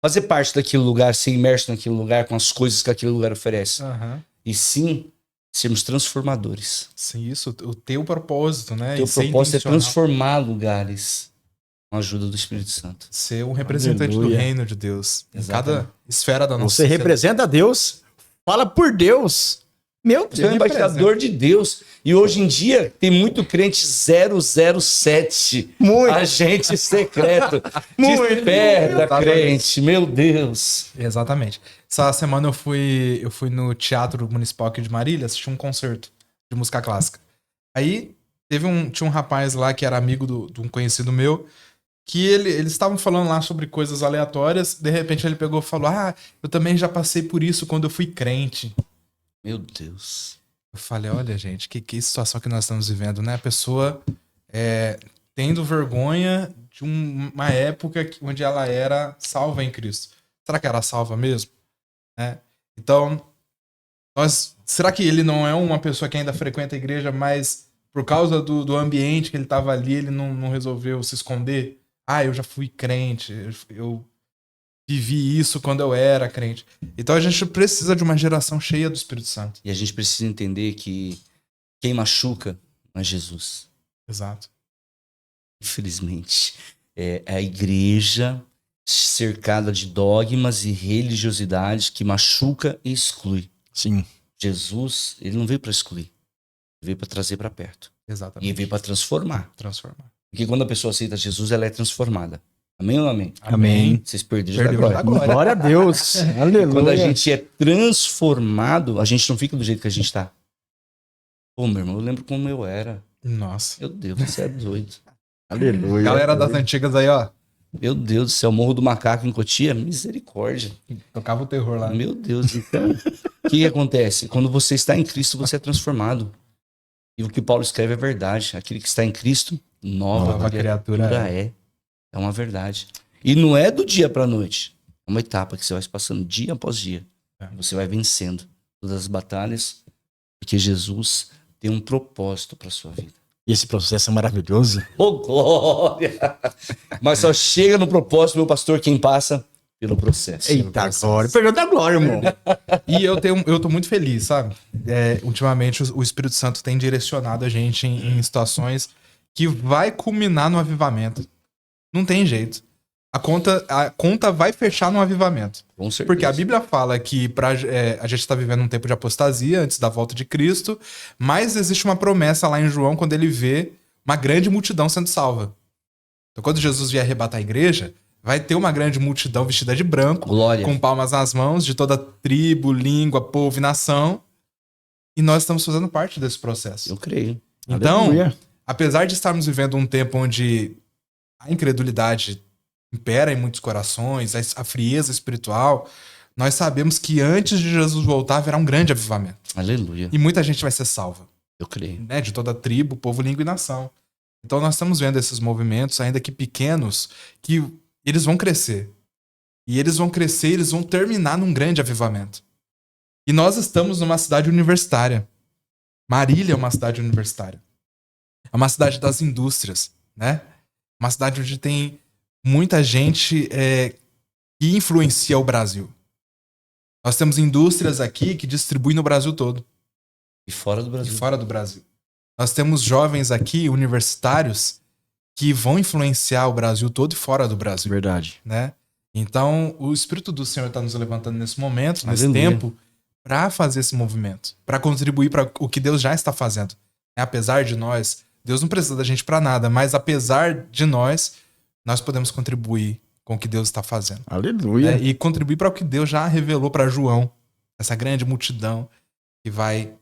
fazer parte daquele lugar, ser imerso naquele lugar, com as coisas que aquele lugar oferece. Aham. E sim, sermos transformadores. Sim, isso. O teu propósito, né? Teu E ser propósito é intencional. transformar lugares com a ajuda do Espírito Santo. Ser um representante do Aleluia. reino de Deus. Em Exatamente. cada esfera da nossa Você representa Deus, fala por Deus. Meu Você é um Deus. embaixador de Deus. E hoje em dia tem muito crente 007. Muito. Agente secreto. Muito. Desperta, Exatamente. crente. Meu Deus. Exatamente. Essa semana eu fui no Teatro Municipal aqui de Marília assistir um concerto de música clássica. Aí tinha um rapaz lá que era amigo de um conhecido meu, que eles estavam falando lá sobre coisas aleatórias. De repente ele pegou e falou: ah, eu também já passei por isso quando eu fui crente. Meu Deus. Eu falei, olha, gente, que situação que nós estamos vivendo, né? A pessoa tendo vergonha de uma época onde ela era salva em Cristo. Será que era salva mesmo? Né? Então, será que ele não é uma pessoa que ainda frequenta a igreja, mas por causa do ambiente que ele estava ali, ele não resolveu se esconder? Ah, eu já fui crente, eu vivi isso quando eu era crente. Então a gente precisa de uma geração cheia do Espírito Santo. E a gente precisa entender que quem machuca não é Jesus. Exato. Infelizmente. É a igreja cercada de dogmas e religiosidade que machuca e exclui. Sim. Jesus, ele não veio para excluir. Ele veio para trazer para perto. Exatamente. E veio para transformar. Transformar. Porque quando a pessoa aceita Jesus, ela é transformada. Amém ou não amém? Amém. Vocês perderam da Perdeu glória. da glória. Glória a Deus. Aleluia. Quando a gente é transformado, a gente não fica do jeito que a gente tá. Pô, meu irmão, eu lembro como eu era. Nossa. Meu Deus, você é doido. Aleluia. Galera das antigas aí, ó. Meu Deus do céu, Morro do Macaco em Cotia, misericórdia. Tocava o terror lá. Meu Deus, então, o que acontece? Quando você está em Cristo, você é transformado. E o que Paulo escreve é verdade. Aquele que está em Cristo, nova criatura é. É uma verdade. E não é do dia para a noite. É uma etapa que você vai passando dia após dia. Você vai vencendo todas as batalhas, porque Jesus tem um propósito para sua vida. E esse processo é maravilhoso. Ô, glória! Mas só chega no propósito, meu pastor, quem passa pelo processo. Eita, glória. Perdeu da glória, irmão. E eu tô muito feliz, sabe? Ultimamente o Espírito Santo tem direcionado a gente em situações que vai culminar no avivamento. Não tem jeito. A conta vai fechar no avivamento. Com certeza. Porque a Bíblia fala que a gente está vivendo um tempo de apostasia antes da volta de Cristo, mas existe uma promessa lá em João quando ele vê uma grande multidão sendo salva. Então, quando Jesus vier arrebatar a igreja, vai ter uma grande multidão vestida de branco, Glória. com palmas nas mãos, de toda tribo, língua, povo e nação. E nós estamos fazendo parte desse processo. Eu creio. Então, Aleluia. apesar de estarmos vivendo um tempo onde a incredulidade impera em muitos corações, a frieza espiritual, nós sabemos que antes de Jesus voltar haverá um grande avivamento. Aleluia. E muita gente vai ser salva, Eu creio. né? De toda tribo, povo, língua e nação. Então nós estamos vendo esses movimentos, ainda que pequenos, que eles vão crescer. E eles vão crescer, eles vão terminar num grande avivamento. E nós estamos numa cidade universitária. Marília é uma cidade universitária. É uma cidade das indústrias, né? Uma cidade onde tem muita gente que influencia o Brasil. Nós temos indústrias aqui que distribuem no Brasil todo E fora do e Brasil. fora do Brasil. Nós temos jovens aqui, universitários, que vão influenciar o Brasil todo e fora do Brasil, Verdade. né? Então, o Espírito do Senhor está nos levantando nesse momento, nesse Aleluia. tempo, para fazer esse movimento, para contribuir para o que Deus já está fazendo. Apesar de nós, Deus não precisa da gente para nada, mas apesar de nós podemos contribuir com o que Deus está fazendo. Aleluia. E contribuir para o que Deus já revelou para João, essa grande multidão que vai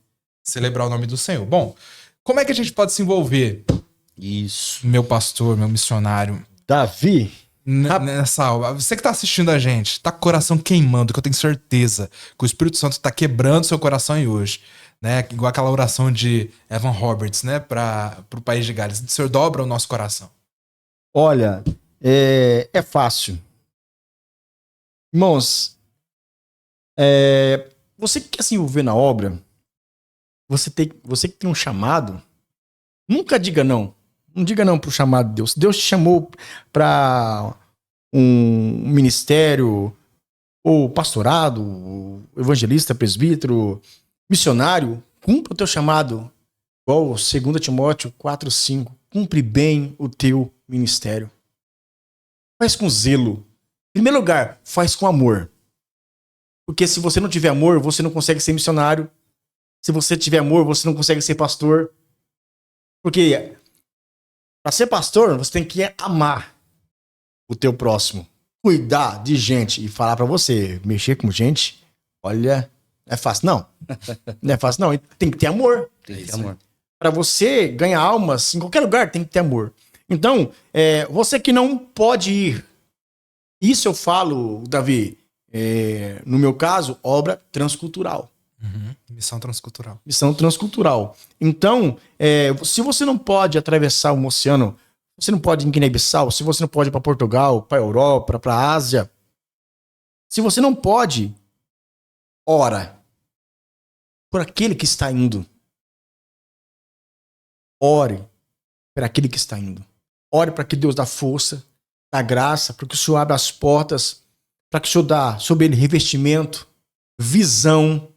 celebrar o nome do Senhor. Bom, como é que a gente pode se envolver, Isso. meu pastor, meu missionário? Davi, nessa obra. Você que tá assistindo a gente, tá com o coração queimando, que eu tenho certeza que o Espírito Santo tá quebrando seu coração aí hoje. Né? Igual aquela oração de Evan Roberts, né? Pro país de Gales. O Senhor dobra o nosso coração. Olha, é fácil. Irmãos, você que quer se envolver na obra, você que tem um chamado, nunca diga não. Não diga não pro chamado de Deus. Deus te chamou para um ministério, ou pastorado, ou evangelista, presbítero, missionário, cumpra o teu chamado. Igual 2 Timóteo 4:5. Cumpre bem o teu ministério. Faz com zelo. Em primeiro lugar, faz com amor. Porque se você não tiver amor, você não consegue ser missionário. Se você tiver amor, você não consegue ser pastor. Porque para ser pastor, você tem que amar o teu próximo. Cuidar de gente e falar para você, mexer com gente, olha, não é fácil não. Não é fácil não. Tem que ter amor. Tem que ter amor. Para você ganhar almas, em qualquer lugar tem que ter amor. Então, você que não pode ir, isso eu falo, Davi, no meu caso, obra transcultural. Missão transcultural. Missão transcultural. Então, se você não pode atravessar um oceano, você não pode ir em Guiné-Bissau, se você não pode ir para Portugal, para Europa, para a Ásia, se você não pode, ora por aquele que está indo. Ore por aquele que está indo. Ore para que Deus dá força, dá graça, para que o Senhor abra as portas, para que o Senhor dá sobre ele revestimento, visão,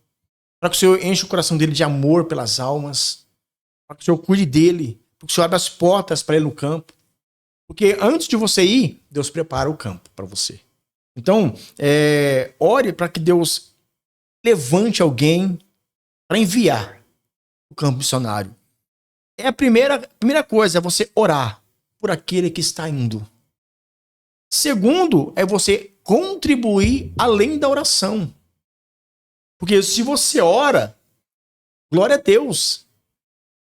para que o Senhor enche o coração dele de amor pelas almas, para que o Senhor cuide dele, para que o Senhor abra as portas para ele no campo. Porque antes de você ir, Deus prepara o campo para você. Então, ore para que Deus levante alguém para enviar o campo missionário. A primeira coisa é você orar por aquele que está indo. Segundo, é você contribuir além da oração. Porque se você ora, glória a Deus.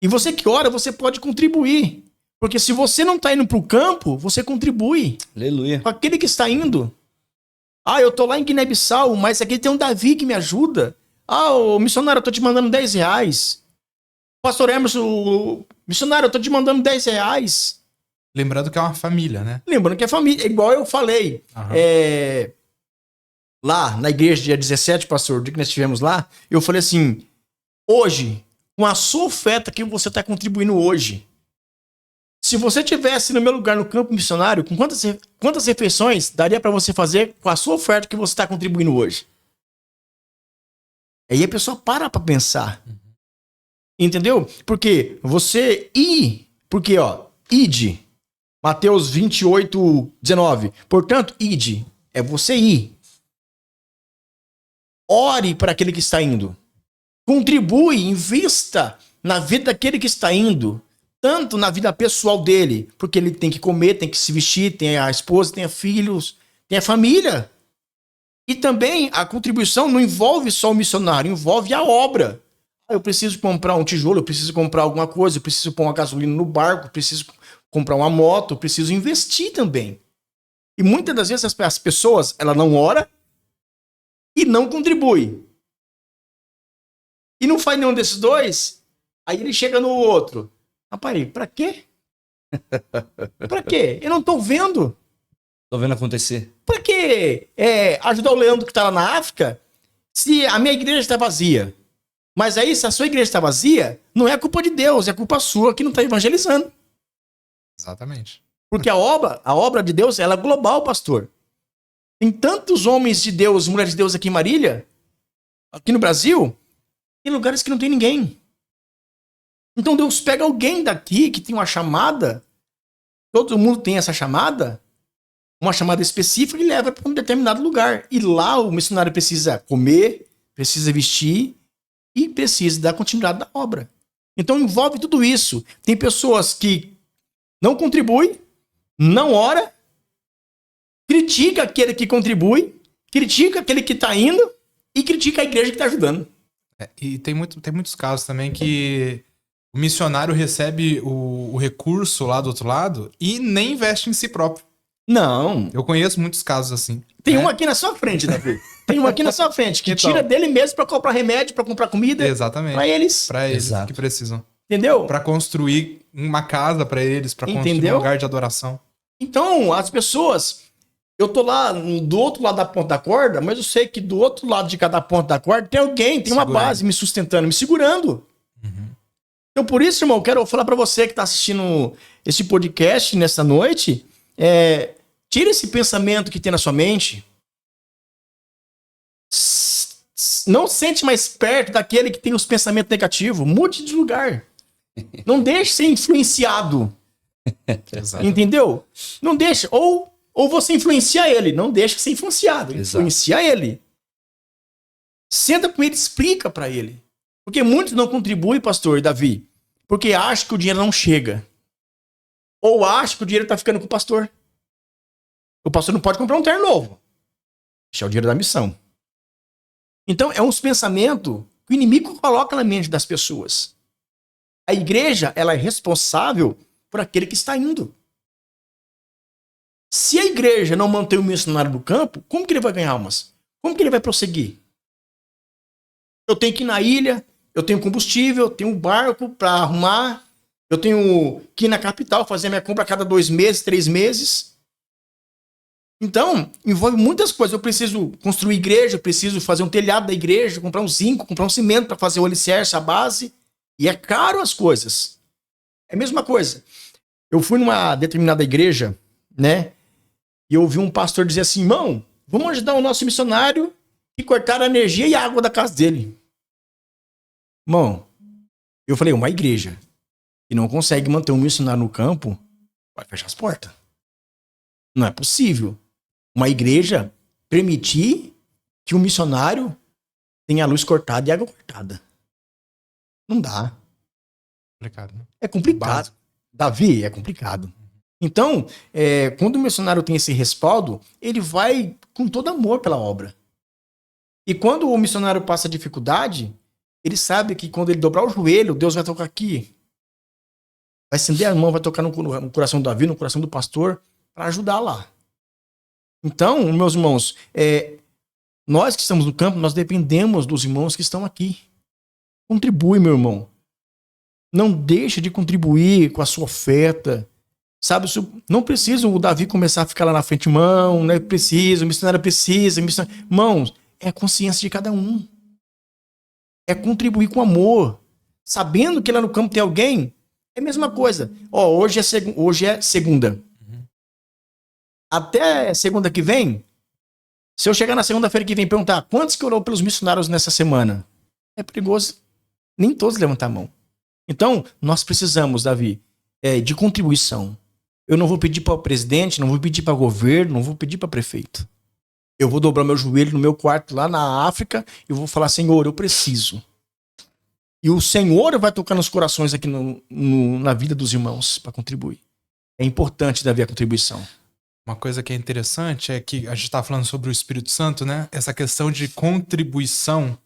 E você que ora, você pode contribuir. Porque se você não está indo para o campo, você contribui. Aleluia. Com aquele que está indo. Eu estou lá em Guiné-Bissau, mas aqui tem um Davi que me ajuda. Ô missionário, eu estou te mandando R$10. Pastor Emerson, missionário, eu estou te mandando R$10. Lembrando que é uma família, né? Lembrando que é família. Igual eu falei. Lá na igreja, dia 17, pastor, o dia que nós estivemos lá, eu falei assim, hoje, com a sua oferta que você está contribuindo hoje, se você estivesse no meu lugar no campo missionário, com quantas refeições daria para você fazer com a sua oferta que você está contribuindo hoje? Aí a pessoa para pensar. Entendeu? Porque você porque ide, Mateus 28:19. Portanto, ide, é você ir. Ore para aquele que está indo. Contribui, invista na vida daquele que está indo. Tanto na vida pessoal dele, porque ele tem que comer, tem que se vestir, tem a esposa, tem filhos, tem a família. E também a contribuição não envolve só o missionário, envolve a obra. Eu preciso comprar um tijolo, eu preciso comprar alguma coisa, eu preciso pôr uma gasolina no barco, eu preciso comprar uma moto, eu preciso investir também. E muitas das vezes as pessoas, ela não ora e não contribui. E não faz nenhum desses dois, aí ele chega no outro. Rapaz, pra quê? Pra quê? Eu não tô vendo. Tô vendo acontecer. Pra quê? Ajudar o Leandro que tá lá na África, se a minha igreja está vazia. Mas aí, se a sua igreja está vazia, não é culpa de Deus, é culpa sua que não está evangelizando. Exatamente. Porque a obra de Deus, ela é global, pastor. Tem tantos homens de Deus, mulheres de Deus aqui em Marília, aqui no Brasil, tem lugares que não tem ninguém. Então Deus pega alguém daqui que tem uma chamada, todo mundo tem essa chamada, uma chamada específica e leva para um determinado lugar. E lá o missionário precisa comer, precisa vestir, e precisa dar continuidade da obra. Então envolve tudo isso. Tem pessoas que não contribuem, não ora, critica aquele que contribui, critica aquele que está indo e critica a igreja que está ajudando. E tem muitos casos também que o missionário recebe o recurso lá do outro lado e nem investe em si próprio. Não. Eu conheço muitos casos assim. Tem né? um aqui na sua frente, Davi. Tem um aqui na sua frente que Então. tira dele mesmo pra comprar remédio, pra comprar comida Exatamente. pra eles. Pra eles Exato. que precisam. Entendeu? Pra construir uma casa pra eles, pra construir Entendeu? um lugar de adoração. Então, as pessoas. Eu tô lá do outro lado da ponta da corda, mas eu sei que do outro lado de cada ponta da corda tem alguém, tem uma Segurando. base me sustentando, me segurando. Então, por isso, irmão, eu quero falar pra você que tá assistindo esse podcast nessa noite. Tira esse pensamento que tem na sua mente. Não sente mais perto daquele que tem os pensamentos negativos. Mude de lugar. Não deixe ser influenciado. Exato. Entendeu? Não deixa. Ou você influencia ele. Não deixa ser influenciado. Exato. Influencia ele. Senta com ele, explica pra ele. Porque muitos não contribuem, pastor Davi, porque acham que o dinheiro não chega. Ou acham que o dinheiro tá ficando com o pastor. O pastor não pode comprar um terno novo. Isso é o dinheiro da missão. Então, é uns pensamentos que o inimigo coloca na mente das pessoas. A igreja, ela é responsável por aquele que está indo. Se a igreja não mantém o missionário no campo, como que ele vai ganhar almas? Como que ele vai prosseguir? Eu tenho que ir na ilha, eu tenho combustível, eu tenho um barco para arrumar, eu tenho que ir na capital fazer minha compra a cada 2 meses, 3 meses. Então, envolve muitas coisas. Eu preciso construir igreja, eu preciso fazer um telhado da igreja, comprar um zinco, comprar um cimento para fazer o alicerce, a base. E é caro as coisas. É a mesma coisa. Eu fui numa determinada igreja, né? E eu ouvi um pastor dizer assim, irmão, vamos ajudar o nosso missionário que cortaram a energia e a água da casa dele. Irmão, eu falei, uma igreja que não consegue manter um missionário no campo, vai fechar as portas. Não é possível uma igreja permitir que um missionário tenha a luz cortada e a água cortada. Não dá. Complicado, né? É complicado. Básico. Davi, é complicado. Então, quando o missionário tem esse respaldo, ele vai com todo amor pela obra. E quando o missionário passa dificuldade, ele sabe que quando ele dobrar o joelho, Deus vai tocar aqui. Vai acender a mão, vai tocar no coração do Davi, no coração do pastor, para ajudar lá. Então, meus irmãos, nós que estamos no campo, nós dependemos dos irmãos que estão aqui. Contribui, meu irmão. Não deixe de contribuir com a sua oferta. Sabe, não precisa o Davi começar a ficar lá na frente, irmão, né? Precisa, o missionário precisa. Irmãos, é a consciência de cada um. É contribuir com amor. Sabendo que lá no campo tem alguém, é a mesma coisa. Hoje é segunda. Até segunda que vem, se eu chegar na segunda-feira que vem e perguntar quantos que orou pelos missionários nessa semana, é perigoso nem todos levantar a mão. Então, nós precisamos, Davi, de contribuição. Eu não vou pedir para o presidente, não vou pedir para o governo, não vou pedir para prefeito. Eu vou dobrar meu joelho no meu quarto lá na África e vou falar, Senhor, eu preciso. E o Senhor vai tocar nos corações aqui na vida dos irmãos para contribuir. É importante, Davi, a contribuição. Uma coisa que é interessante é que a gente tá falando sobre o Espírito Santo, né? Essa questão de contribuição,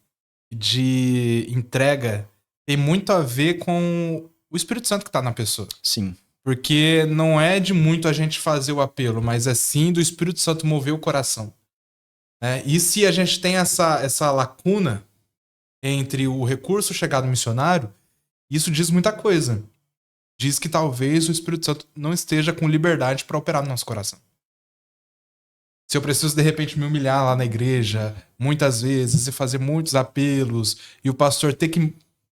de entrega, tem muito a ver com o Espírito Santo que tá na pessoa. Sim. Porque não é de muito a gente fazer o apelo, mas é sim do Espírito Santo mover o coração. E se a gente tem essa lacuna entre o recurso chegado missionário, isso diz muita coisa. Diz que talvez o Espírito Santo não esteja com liberdade para operar no nosso coração. Se eu preciso, de repente, me humilhar lá na igreja, muitas vezes, e fazer muitos apelos, e o pastor ter que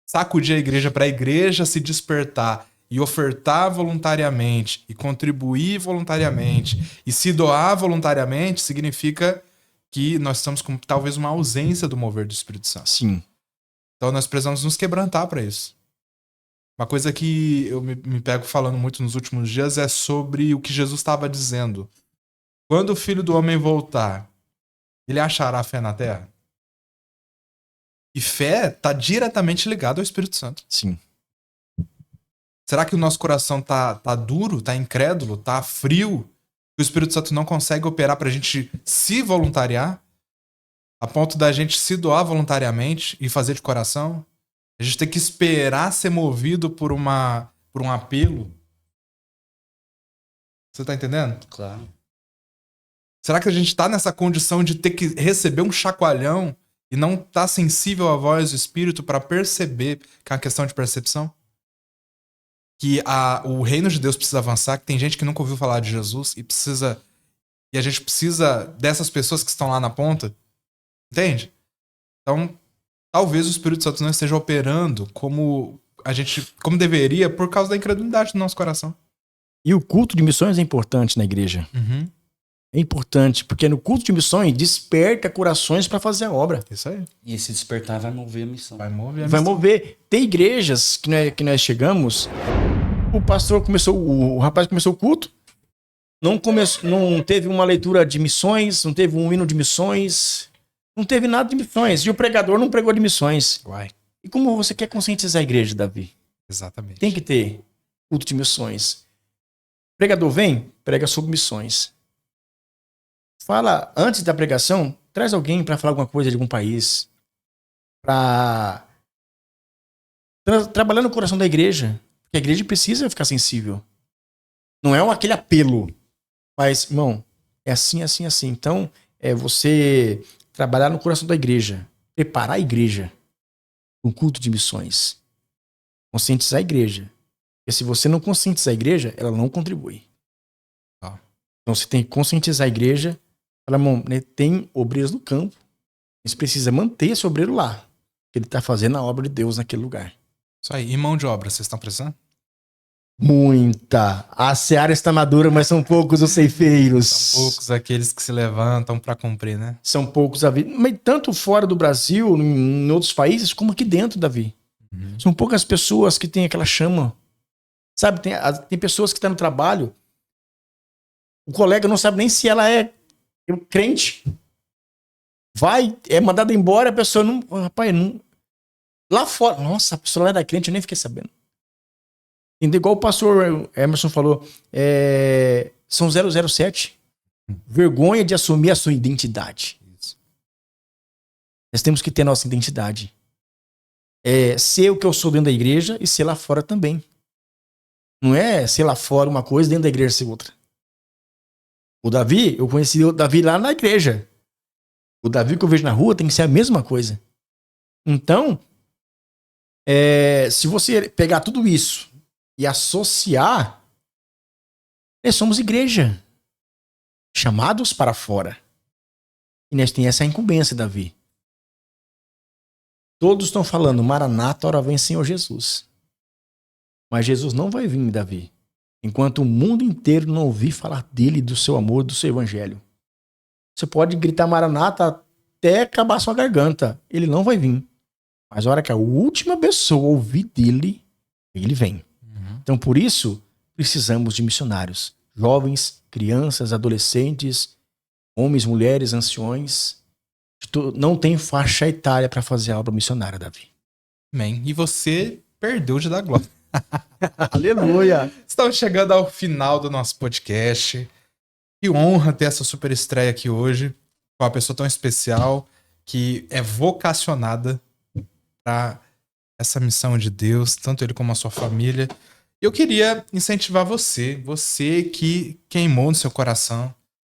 sacudir a igreja para a igreja se despertar e ofertar voluntariamente, e contribuir voluntariamente, e se doar voluntariamente, significa que nós estamos com talvez uma ausência do mover do Espírito Santo. Sim. Então nós precisamos nos quebrantar para isso. Uma coisa que eu me pego falando muito nos últimos dias é sobre o que Jesus estava dizendo. Quando o Filho do Homem voltar, ele achará fé na terra? E fé está diretamente ligada ao Espírito Santo. Sim. Será que o nosso coração tá duro, tá incrédulo, tá frio? Que o Espírito Santo não consegue operar pra gente se voluntariar? A ponto da gente se doar voluntariamente e fazer de coração? A gente tem que esperar ser movido por um apelo? Você tá entendendo? Claro. Será que a gente tá nessa condição de ter que receber um chacoalhão e não tá sensível à voz do Espírito para perceber, que é uma questão de percepção? Que o reino de Deus precisa avançar, que tem gente que nunca ouviu falar de Jesus e a gente precisa dessas pessoas que estão lá na ponta, entende? Então, talvez o Espírito Santo não esteja operando como deveria por causa da incredulidade do nosso coração. E o culto de missões é importante na igreja. Uhum. É importante, porque no culto de missões desperta corações para fazer a obra. Isso aí. E esse despertar vai mover a missão. Vai mover a Vai missão. mover. Tem igrejas que nós chegamos, o rapaz começou o culto, não teve uma leitura de missões, não teve um hino de missões, não teve nada de missões. E o pregador não pregou de missões. Uai. E como você quer conscientizar a igreja, Davi? Exatamente. Tem que ter culto de missões. O pregador vem, prega sobre missões. Fala, antes da pregação, traz alguém para falar alguma coisa de algum país. Para trabalhar no coração da igreja. Porque a igreja precisa ficar sensível. Não é aquele apelo. Mas, irmão, é assim, assim, assim. Então, é você trabalhar no coração da igreja. Preparar a igreja. Um culto de missões. Conscientizar a igreja. Porque se você não conscientizar a igreja, ela não contribui. Então você tem que conscientizar a igreja. Fala, irmão, né, tem obreiros no campo. Você precisa manter esse obreiro lá. Ele está fazendo a obra de Deus naquele lugar. Isso aí. E mão de obra, vocês estão precisando? Muita. A seara está madura, mas são poucos os ceifeiros. São poucos aqueles que se levantam para cumprir, né? São poucos a vida. Mas tanto fora do Brasil, em outros países, como aqui dentro, Davi. Uhum. São poucas pessoas que têm aquela chama. Sabe, tem pessoas que estão no trabalho, o colega não sabe nem se ela é crente. É mandada embora, a pessoa não... Rapaz, não... Lá fora... Nossa, a pessoa lá era crente, eu nem fiquei sabendo. Igual o pastor Emerson falou, são 007. Vergonha de assumir a sua identidade. Isso. Nós temos que ter nossa identidade. Ser o que eu sou dentro da igreja e ser lá fora também. Não é ser lá fora uma coisa, dentro da igreja ser outra. O Davi, eu conheci o Davi lá na igreja. O Davi que eu vejo na rua tem que ser a mesma coisa. Então, se você pegar tudo isso e associar, nós somos igreja. Chamados para fora. E nós temos essa incumbência, Davi. Todos estão falando, Maranata, ora vem Senhor Jesus. Mas Jesus não vai vir, Davi, enquanto o mundo inteiro não ouvir falar dele, do seu amor, do seu evangelho. Você pode gritar Maranata até acabar sua garganta. Ele não vai vir. Mas a hora que a última pessoa ouvir dele, ele vem. Uhum. Então, por isso, precisamos de missionários. Jovens, crianças, adolescentes, homens, mulheres, anciões. Não tem faixa etária para fazer a obra missionária, Davi. Amém. E você perdeu de dar glória. Aleluia! Estamos chegando ao final do nosso podcast. Que honra ter essa super estreia aqui hoje, com uma pessoa tão especial, que é vocacionada para essa missão de Deus, tanto ele como a sua família. Eu queria incentivar você que queimou no seu coração,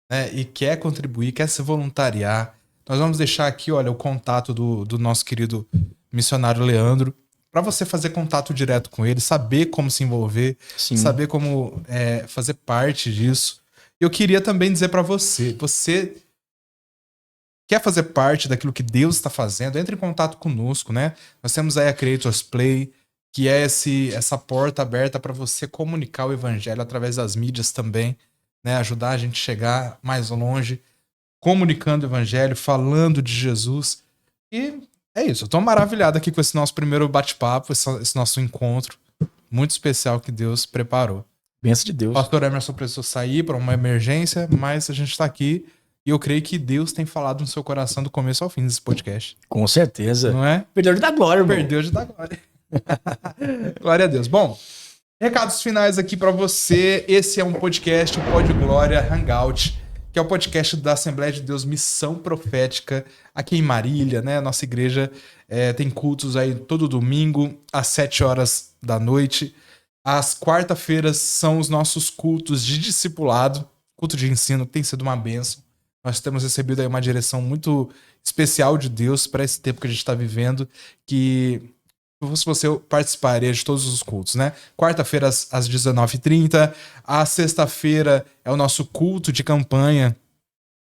né, e quer contribuir, quer se voluntariar. Nós vamos deixar aqui, olha, o contato do nosso querido missionário Leandro, para você fazer contato direto com ele, saber como se envolver, Sim. saber como fazer parte disso. Eu queria também dizer para você quer fazer parte daquilo que Deus está fazendo, entre em contato conosco, né? Nós temos aí a Creators Play, que é essa porta aberta para você comunicar o evangelho através das mídias também, né? Ajudar a gente a chegar mais longe, comunicando o evangelho, falando de Jesus. E é isso, eu tô maravilhado aqui com esse nosso primeiro bate-papo, esse nosso encontro muito especial que Deus preparou. Bênção de Deus. O pastor Emerson precisou sair para uma emergência, mas a gente está aqui e eu creio que Deus tem falado no seu coração do começo ao fim desse podcast. Com certeza. Não é? Perdeu de dar glória, irmão. Perdeu de dar glória. Glória a Deus. Bom, recados finais aqui para você. Esse é um podcast, o Pod Glória Hangout, que é o podcast da Assembleia de Deus Missão Profética, aqui em Marília, né? Nossa igreja tem cultos aí todo domingo, às 7 horas da noite. Às quarta-feiras são os nossos cultos de discipulado, culto de ensino, que tem sido uma bênção. Nós temos recebido aí uma direção muito especial de Deus para esse tempo que a gente está vivendo, que se você participaria de todos os cultos, né? Quarta-feira às 19h30, a sexta-feira é o nosso culto de campanha.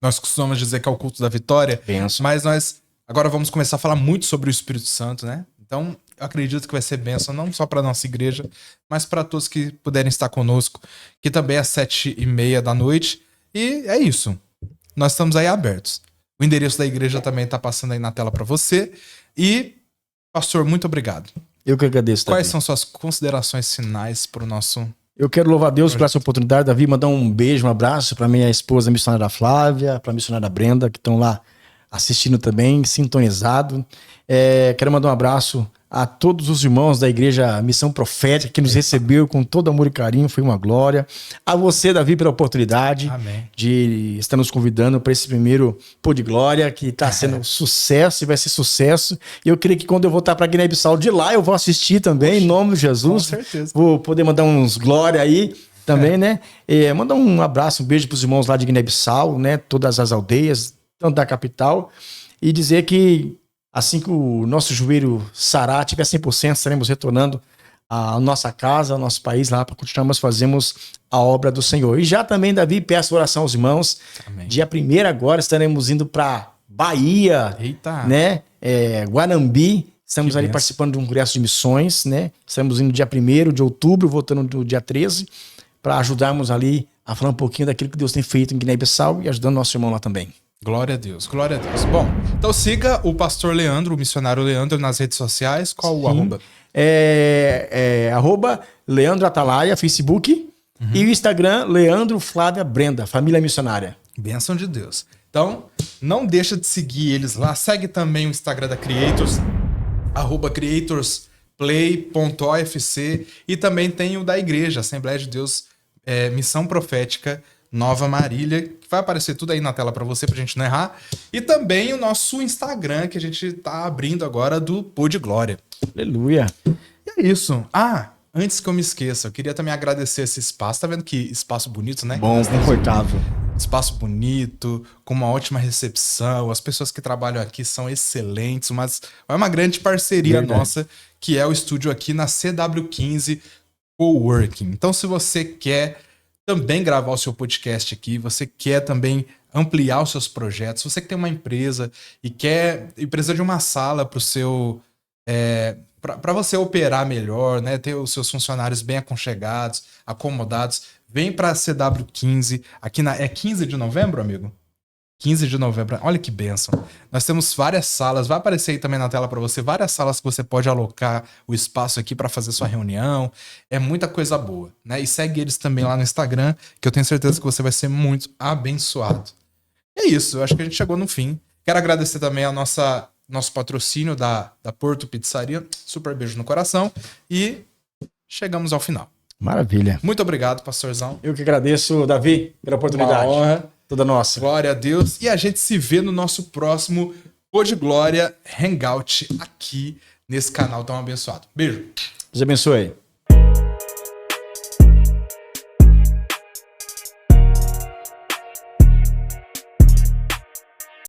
Nós costumamos dizer que é o culto da vitória, Benção. mas nós agora vamos começar a falar muito sobre o Espírito Santo, né? Então, eu acredito que vai ser bênção, não só para a nossa igreja, mas para todos que puderem estar conosco, que também é às 7h30 da noite. E é isso. Nós estamos aí abertos. O endereço da igreja também está passando aí na tela para você. E, pastor, muito obrigado. Eu que agradeço, Davi. Quais são suas considerações finais para o nosso... Eu quero louvar a Deus por essa oportunidade, Davi, mandar um beijo, um abraço para minha esposa, a missionária Flávia, para a missionária Brenda, que estão lá assistindo também, sintonizado. Quero mandar um abraço a todos os irmãos da Igreja Missão Profética que nos recebeu com todo amor e carinho, foi uma glória. A você, Davi, pela oportunidade Amém. de estar nos convidando para esse primeiro Pô de Glória, que está sendo sucesso e vai ser sucesso. E eu creio que quando eu voltar para Guiné-Bissau, de lá eu vou assistir também, em nome de Jesus. Com certeza. Vou poder mandar uns glória aí também, né? Mandar um abraço, um beijo para os irmãos lá de Guiné-Bissau, né? Todas as aldeias, tanto da capital. E dizer que assim que o nosso joelho sarar, tiver 100%, estaremos retornando à nossa casa, ao nosso país lá, para continuarmos fazemos a obra do Senhor. E já também, Davi, peço oração aos irmãos. Amém. Dia 1º agora estaremos indo para Bahia, Eita. né? Guanambi. Estamos Que ali benção. participando de um congresso de missões, né? Estamos indo dia 1º de outubro, voltando no dia 13, para ajudarmos ali a falar um pouquinho daquilo que Deus tem feito em Guiné-Bissau e ajudando nosso irmão lá também. Glória a Deus, glória a Deus. Bom, então siga o pastor Leandro, o missionário Leandro, nas redes sociais. Qual o arroba? Arroba Leandro Atalaia, Facebook, e o Instagram, Leandro Flávia Brenda, família missionária. Bênção de Deus. Então, não deixa de seguir eles lá. Segue também o Instagram da Creators, @creatorsplay.ofc, e também tem o da igreja, Assembleia de Deus, Missão Profética Nova Marília, que vai aparecer tudo aí na tela pra você, pra gente não errar. E também o nosso Instagram, que a gente tá abrindo agora, do Pô de Glória. Aleluia. E é isso. Antes que eu me esqueça, eu queria também agradecer esse espaço. Tá vendo que espaço bonito, né? Bom, confortável. Espaço bonito, com uma ótima recepção. As pessoas que trabalham aqui são excelentes, mas é uma grande parceria Verdade. nossa, que é o estúdio aqui na CW15 Coworking. Então, se você quer também gravar o seu podcast aqui, você quer também ampliar os seus projetos, você que tem uma empresa e precisa de uma sala para o seu... para você operar melhor, né? Ter os seus funcionários bem aconchegados, acomodados, vem para a CW15, aqui é 15 de novembro, amigo? 15 de novembro, olha que bênção. Nós temos várias salas, vai aparecer aí também na tela para você, várias salas que você pode alocar o espaço aqui para fazer sua reunião, é muita coisa boa, né? E segue eles também lá no Instagram, que eu tenho certeza que você vai ser muito abençoado. É isso, eu acho que a gente chegou no fim. Quero agradecer também a nosso patrocínio da Porto Pizzaria, super beijo no coração, e chegamos ao final. Maravilha. Muito obrigado, pastorzão. Eu que agradeço, Davi, pela oportunidade. Uma honra. Toda nossa. Glória a Deus. E a gente se vê no nosso próximo Pô de Glória Hangout aqui nesse canal tão abençoado. Beijo. Deus abençoe.